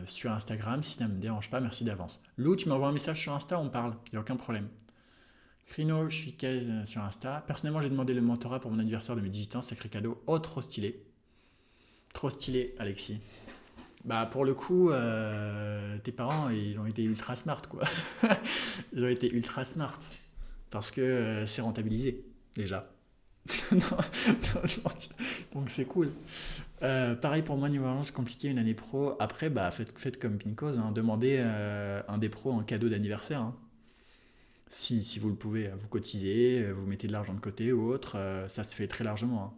sur Instagram, si ça ne me dérange pas, merci d'avance. Lou, tu m'envoies un message sur Insta, on parle, il n'y a aucun problème. Crino, je suis sur Insta. Personnellement, j'ai demandé le mentorat pour mon anniversaire de mes 18 ans, sacré cadeau. Oh, trop stylé. Trop stylé, Alexis. Bah, pour le coup, tes parents, ils ont été ultra smart, quoi. Ils ont été ultra smart. Parce que c'est rentabilisé, déjà. Non, donc c'est cool. Pareil pour moi, niveau argent, c'est compliqué une année pro. Après, bah, faites comme Pinkos, hein, demandez un des pros en cadeau d'anniversaire, hein. Si vous le pouvez, vous cotisez, vous mettez de l'argent de côté ou autre, ça se fait très largement, hein.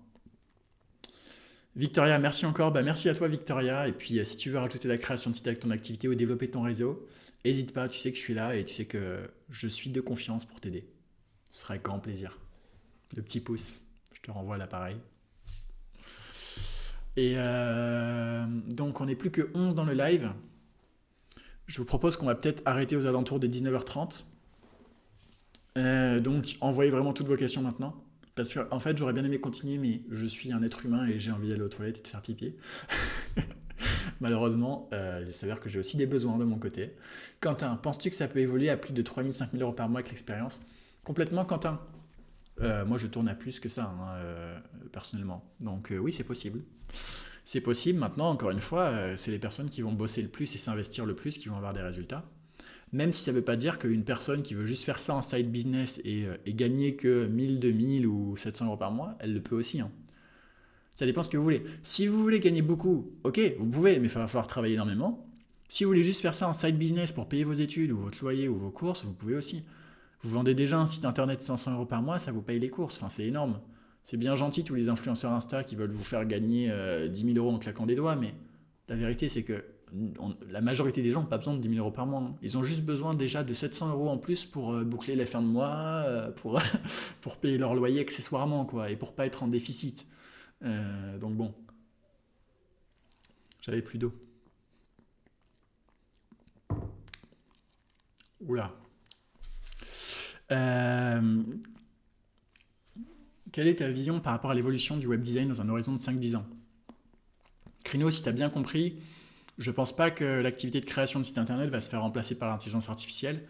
Victoria, merci encore. Bah, merci à toi, Victoria. Et puis, si tu veux rajouter la création de site avec ton activité ou développer ton réseau, n'hésite pas. Tu sais que je suis là et tu sais que je suis de confiance pour t'aider. Ce sera avec grand plaisir. Le petit pouce, je te renvoie à l'appareil. Et donc, on n'est plus que 11 dans le live. Je vous propose qu'on va peut-être arrêter aux alentours des 19h30. Donc, envoyez vraiment toutes vos questions maintenant. Parce qu'en fait, j'aurais bien aimé continuer, mais je suis un être humain et j'ai envie d'aller aux toilettes et de faire pipi. Malheureusement, il s'avère que j'ai aussi des besoins de mon côté. Quentin, penses-tu que ça peut évoluer à plus de 3 000, 5 000 euros par mois avec l'expérience? Complètement, Quentin. Moi, je tourne à plus que ça, hein, personnellement. Donc, oui, c'est possible. C'est possible. Maintenant, encore une fois, c'est les personnes qui vont bosser le plus et s'investir le plus qui vont avoir des résultats. Même si ça ne veut pas dire qu'une personne qui veut juste faire ça en side business et gagner que 1000, 2000 ou 700 euros par mois, elle le peut aussi, hein. Ça dépend ce que vous voulez. Si vous voulez gagner beaucoup, ok, vous pouvez, mais il va falloir travailler énormément. Si vous voulez juste faire ça en side business pour payer vos études ou votre loyer ou vos courses, vous pouvez aussi. Vous vendez déjà un site internet 500 euros par mois, ça vous paye les courses. Enfin, c'est énorme. C'est bien gentil tous les influenceurs Insta qui veulent vous faire gagner 10 000 euros en claquant des doigts, mais la vérité c'est que la majorité des gens n'ont pas besoin de 10 000 euros par mois, hein. Ils ont juste besoin déjà de 700 euros en plus pour boucler les fins de mois, pour, pour payer leur loyer accessoirement, quoi, et pour pas être en déficit. Donc bon, j'avais plus d'eau. Oula. Euh, Quelle est ta vision par rapport à l'évolution du web design dans un horizon de 5-10 ans? Crino, si tu as bien compris, je ne pense pas que l'activité de création de site internet va se faire remplacer par l'intelligence artificielle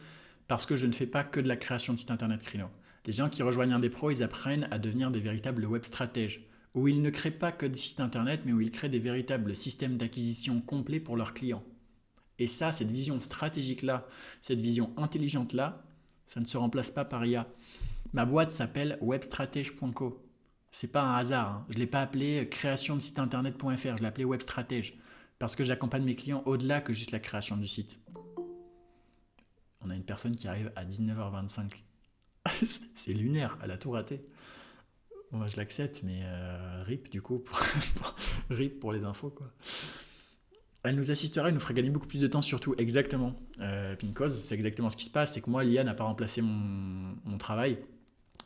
parce que je ne fais pas que de la création de site internet, Crino. Les gens qui rejoignent un des pros, ils apprennent à devenir des véritables web stratèges, où ils ne créent pas que des sites internet, mais où ils créent des véritables systèmes d'acquisition complets pour leurs clients. Et ça, cette vision stratégique-là, cette vision intelligente-là, ça ne se remplace pas par IA. Ma boîte s'appelle webstratège.co. C'est pas un hasard, hein. Je ne l'ai pas appelé création de site internet.fr, je l'ai appelé webstratège. Parce que j'accompagne mes clients au-delà que juste la création du site. On a une personne qui arrive à 19h25. C'est lunaire, elle a tout raté. Bon, bah, je l'accepte, mais RIP du coup, RIP pour les infos, quoi. Elle nous assistera, elle nous ferait gagner beaucoup plus de temps surtout, exactement. Pincause, c'est exactement ce qui se passe, c'est que moi, l'IA n'a pas remplacé mon travail,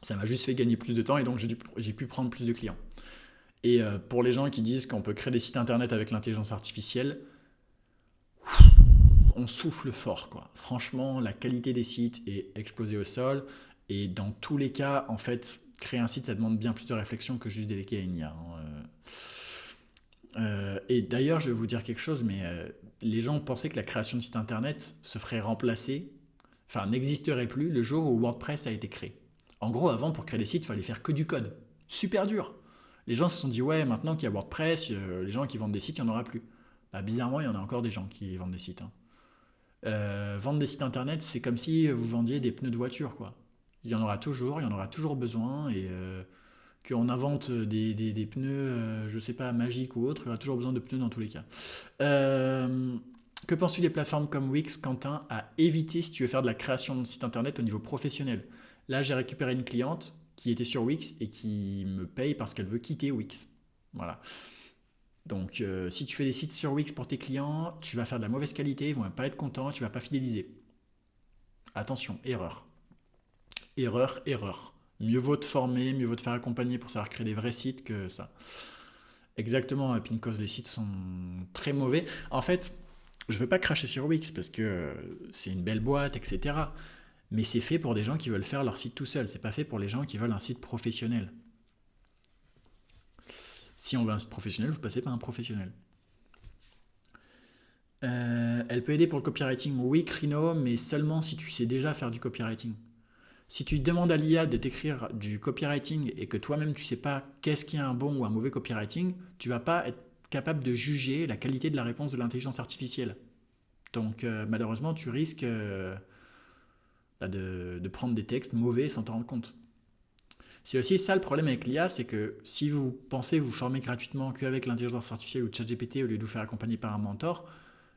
ça m'a juste fait gagner plus de temps et donc j'ai pu prendre plus de clients. Et pour les gens qui disent qu'on peut créer des sites internet avec l'intelligence artificielle, on souffle fort, quoi. Franchement, la qualité des sites est explosée au sol. Et dans tous les cas, en fait, créer un site, ça demande bien plus de réflexion que juste déléguer à une IA, hein. Et d'ailleurs, je vais vous dire quelque chose, mais les gens pensaient que la création de site internet se ferait remplacer, enfin n'existerait plus le jour où WordPress a été créé. En gros, avant, pour créer des sites, il fallait faire que du code. Super dur. Les gens se sont dit, ouais, maintenant qu'il y a WordPress, les gens qui vendent des sites, il n'y en aura plus. Bah, bizarrement, il y en a encore des gens qui vendent des sites, hein. Vendre des sites internet, c'est comme si vous vendiez des pneus de voiture, quoi. Il y en aura toujours, il y en aura toujours besoin, et qu'on invente des pneus, je sais pas, magiques ou autres, il y aura toujours besoin de pneus dans tous les cas. Euh, que penses-tu des plateformes comme Wix, Quentin, à éviter si tu veux faire de la création de site internet au niveau professionnel? Là, j'ai récupéré une cliente qui était sur Wix et qui me paye parce qu'elle veut quitter Wix. Voilà. Donc, si tu fais des sites sur Wix pour tes clients, tu vas faire de la mauvaise qualité, ils vont pas être contents, tu vas pas fidéliser. Attention, erreur. Erreur, erreur. Mieux vaut te former, mieux vaut te faire accompagner pour savoir créer des vrais sites que ça. Exactement, Pincos, les sites sont très mauvais. En fait, je veux pas cracher sur Wix parce que c'est une belle boîte, etc. Mais c'est fait pour des gens qui veulent faire leur site tout seul. C'est pas fait pour les gens qui veulent un site professionnel. Si on veut un site professionnel, vous passez par un professionnel. Elle peut aider pour le copywriting, oui, Crino, mais seulement si tu sais déjà faire du copywriting. Si tu demandes à l'IA de t'écrire du copywriting et que toi-même tu sais pas qu'est-ce qui est un bon ou un mauvais copywriting, tu vas pas être capable de juger la qualité de la réponse de l'intelligence artificielle. Donc malheureusement, tu risques de prendre des textes mauvais sans t'en rendre compte. C'est aussi ça le problème avec l'IA, c'est que si vous pensez vous former gratuitement qu'avec l'intelligence artificielle ou ChatGPT au lieu de vous faire accompagner par un mentor,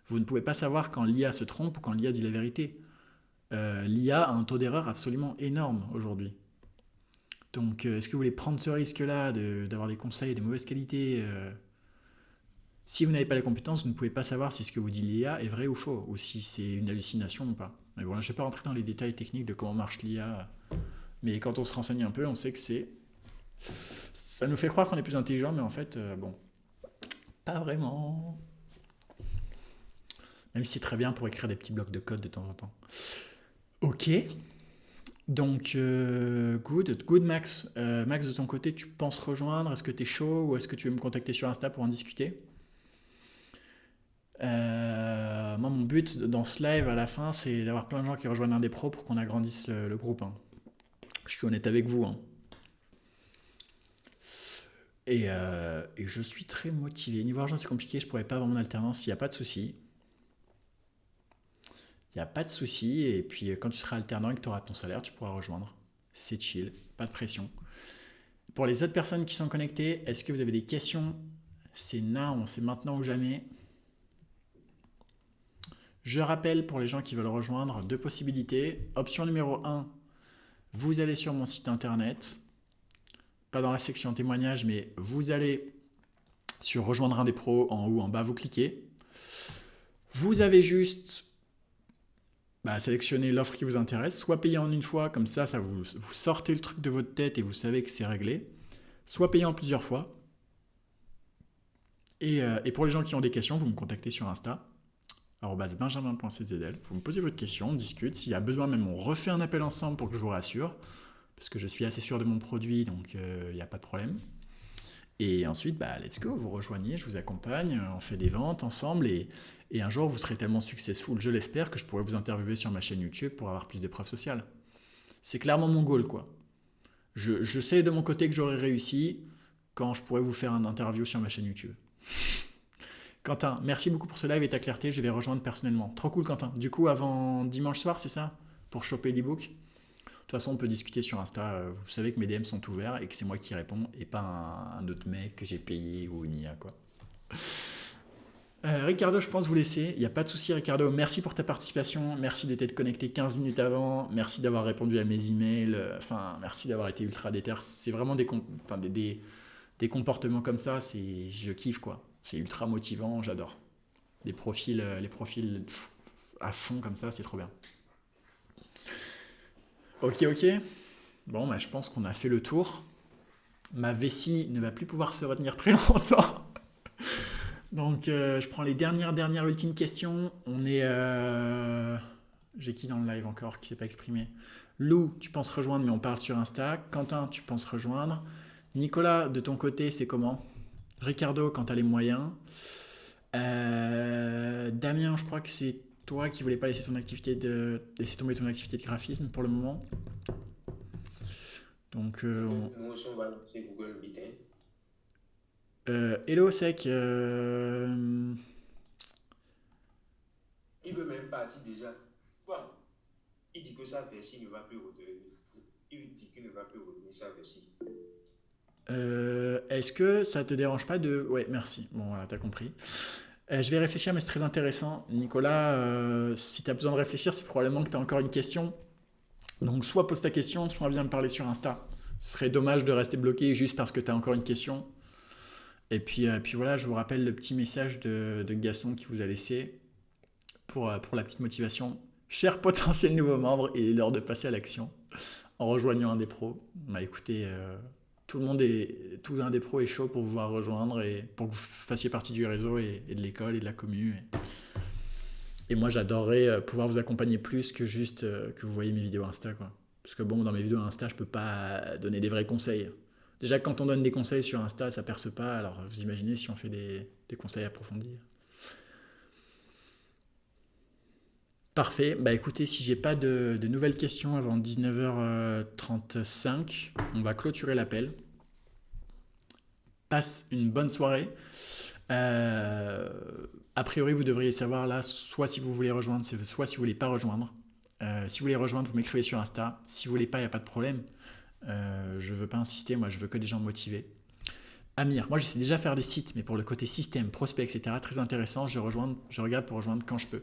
vous ne pouvez pas savoir quand l'IA se trompe ou quand l'IA dit la vérité. L'IA a un taux d'erreur absolument énorme aujourd'hui. Donc, est-ce que vous voulez prendre ce risque-là d'avoir des conseils de mauvaise qualité si vous n'avez pas les compétences, vous ne pouvez pas savoir si ce que vous dit l'IA est vrai ou faux, ou si c'est une hallucination ou pas. Mais bon, là, je ne vais pas rentrer dans les détails techniques de comment marche l'IA, mais quand on se renseigne un peu, on sait que c'est... Ça nous fait croire qu'on est plus intelligent, mais en fait, bon, pas vraiment. Même si c'est très bien pour écrire des petits blocs de code de temps en temps. Ok, donc good Max. Max, de ton côté, tu penses rejoindre? Est-ce que tu es chaud ou est-ce que tu veux me contacter sur Insta pour en discuter? Moi, mon but dans ce live à la fin, c'est d'avoir plein de gens qui rejoignent un des pros pour qu'on agrandisse le groupe, hein. Je suis honnête avec vous, hein. Et je suis très motivé. Niveau argent, c'est compliqué, je pourrais pas avoir mon alternance, il n'y a pas de souci. Il n'y a pas de souci. Et puis, quand tu seras alternant et que tu auras ton salaire, tu pourras rejoindre. C'est chill, pas de pression. Pour les autres personnes qui sont connectées, est-ce que vous avez des questions? C'est now, c'est maintenant ou jamais. Je rappelle pour les gens qui veulent rejoindre deux possibilités. Option numéro 1, vous allez sur mon site internet, pas dans la section témoignages, mais vous allez sur rejoindre un des pros en haut, en bas, vous cliquez. Vous avez juste sélectionner l'offre qui vous intéresse, soit payer en une fois, comme ça vous sortez le truc de votre tête et vous savez que c'est réglé, soit payer en plusieurs fois. Et pour les gens qui ont des questions, vous me contactez sur Insta, @benjamin.czl. Vous me posez votre question, on discute. S'il y a besoin, même on refait un appel ensemble pour que je vous rassure, parce que je suis assez sûr de mon produit, donc il n'y a pas de problème. Et ensuite, let's go, vous rejoignez, je vous accompagne, on fait des ventes ensemble et un jour vous serez tellement successful, je l'espère, que je pourrai vous interviewer sur ma chaîne YouTube pour avoir plus de preuves sociales. C'est clairement mon goal, quoi. Je sais de mon côté que j'aurai réussi quand je pourrai vous faire une interview sur ma chaîne YouTube. Quentin, merci beaucoup pour ce live et ta clarté, je vais rejoindre personnellement. Trop cool, Quentin. Du coup, avant dimanche soir, c'est ça? Pour choper l'ebook? De toute façon, on peut discuter sur Insta. Vous savez que mes DM sont ouverts et que c'est moi qui réponds et pas un autre mec que j'ai payé ou une IA, quoi. Ricardo, je pense vous laisser. Il n'y a pas de souci, Ricardo. Merci pour ta participation. Merci de t'être connecté 15 minutes avant. Merci d'avoir répondu à mes emails. Merci d'avoir été ultra déter. C'est vraiment des comportements comme ça. Je kiffe, quoi. C'est ultra motivant. J'adore. Les profils à fond comme ça, c'est trop bien. Ok. Bon, je pense qu'on a fait le tour. Ma vessie ne va plus pouvoir se retenir très longtemps. Donc, je prends les dernières ultimes questions. On est... J'ai qui dans le live encore qui ne s'est pas exprimé? Lou, tu penses rejoindre, mais on parle sur Insta. Quentin, tu penses rejoindre. Nicolas, de ton côté, c'est comment? Ricardo, quand tu as les moyens. Damien, je crois que c'est toi qui voulais pas laisser tomber ton activité de graphisme pour le moment. Donc, Nous, on va lancer Google Meet, hein. hello Sec, Il veut même partir déjà. Quoi? Il dit que sa vessie ne va plus revenir. Il dit qu'il ne va plus revenir sa vessie. est-ce que ça te dérange pas de... Ouais, merci. Bon, voilà, t'as compris. Je vais réfléchir, mais c'est très intéressant. Nicolas, si tu as besoin de réfléchir, c'est probablement que tu as encore une question. Donc, soit pose ta question, soit viens me parler sur Insta. Ce serait dommage de rester bloqué juste parce que tu as encore une question. Et puis voilà, je vous rappelle le petit message de Gaston qui vous a laissé pour la petite motivation. Chers potentiels nouveaux membres, il est l'heure de passer à l'action en rejoignant un des pros. Écoutez, tout un des pros est chaud pour vous voir rejoindre et pour que vous fassiez partie du réseau et de l'école et de la commu. Et moi, j'adorerais pouvoir vous accompagner plus que juste que vous voyez mes vidéos Insta, quoi. Parce que bon, dans mes vidéos Insta, je peux pas donner des vrais conseils. Déjà, quand on donne des conseils sur Insta, ça perce pas. Alors, vous imaginez si on fait des conseils approfondis. Parfait. Écoutez, si j'ai pas de nouvelles questions avant 19h35, on va clôturer l'appel. Passe une bonne soirée. A priori, vous devriez savoir là, soit si vous voulez rejoindre, soit si vous voulez pas rejoindre. Si vous voulez rejoindre, vous m'écrivez sur Insta. Si vous voulez pas, il n'y a pas de problème. Je veux pas insister, moi je veux que des gens motivés. Amir, moi je sais déjà faire des sites, mais pour le côté système, prospect, etc., très intéressant, je regarde pour rejoindre quand je peux.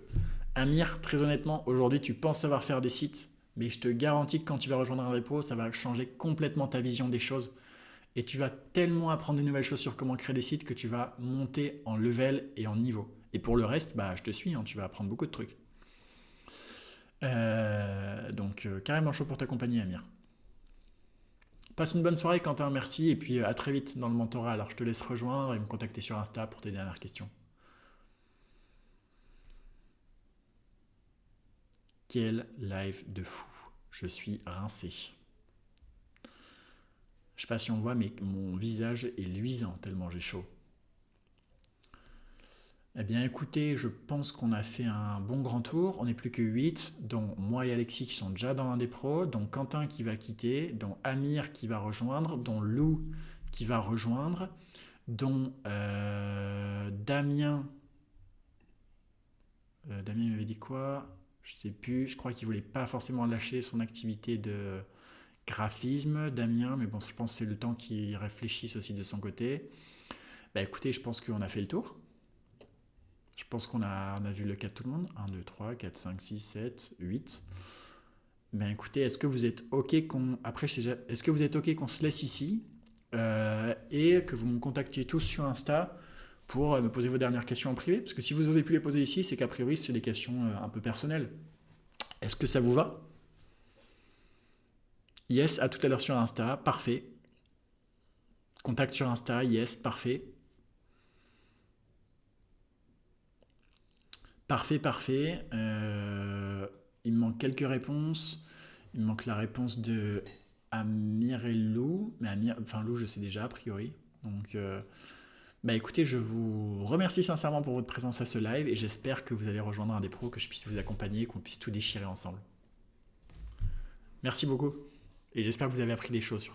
Amir, très honnêtement, aujourd'hui, tu penses savoir faire des sites, mais je te garantis que quand tu vas rejoindre un dépôt, ça va changer complètement ta vision des choses. Et tu vas tellement apprendre de nouvelles choses sur comment créer des sites que tu vas monter en level et en niveau. Et pour le reste, bah, je te suis, hein, tu vas apprendre beaucoup de trucs. Donc, carrément chaud pour t'accompagner, Amir. Passe une bonne soirée, Quentin, merci. Et puis, à très vite dans le mentorat. Alors, je te laisse rejoindre et me contacter sur Insta pour tes dernières questions. Quel live de fou. Je suis rincé. Je sais pas si on voit, mais mon visage est luisant tellement j'ai chaud. Eh bien écoutez, je pense qu'on a fait un bon grand tour. On n'est plus que 8, dont moi et Alexis qui sont déjà dans un des pros, dont Quentin qui va quitter, dont Amir qui va rejoindre, dont Lou qui va rejoindre, dont Damien. Damien m'avait dit quoi? Je sais plus, je crois qu'il voulait pas forcément lâcher son activité de graphisme, Damien, mais bon, je pense que c'est le temps qu'il réfléchisse aussi de son côté. Bah écoutez, je pense qu'on a fait le tour. Je pense qu'on a vu le cas de tout le monde. 1, 2, 3, 4, 5, 6, 7, 8. Ben écoutez, est-ce que vous êtes OK qu'on. Après, est-ce que vous êtes OK qu'on se laisse ici et que vous me contactiez tous sur Insta pour me poser vos dernières questions en privé? Parce que si vous n'osez plus les poser ici, c'est qu'a priori, c'est des questions un peu personnelles. Est-ce que ça vous va? Yes, à tout à l'heure sur Insta. Parfait. Contact sur Insta. Yes, parfait. Parfait, parfait. Il me manque quelques réponses. Il me manque la réponse de Amir et Lou. Mais Amir, enfin Lou, je sais déjà a priori. Donc, bah écoutez, je vous remercie sincèrement pour votre présence à ce live et j'espère que vous allez rejoindre un des pros, que je puisse vous accompagner, qu'on puisse tout déchirer ensemble. Merci beaucoup et j'espère que vous avez appris des choses sur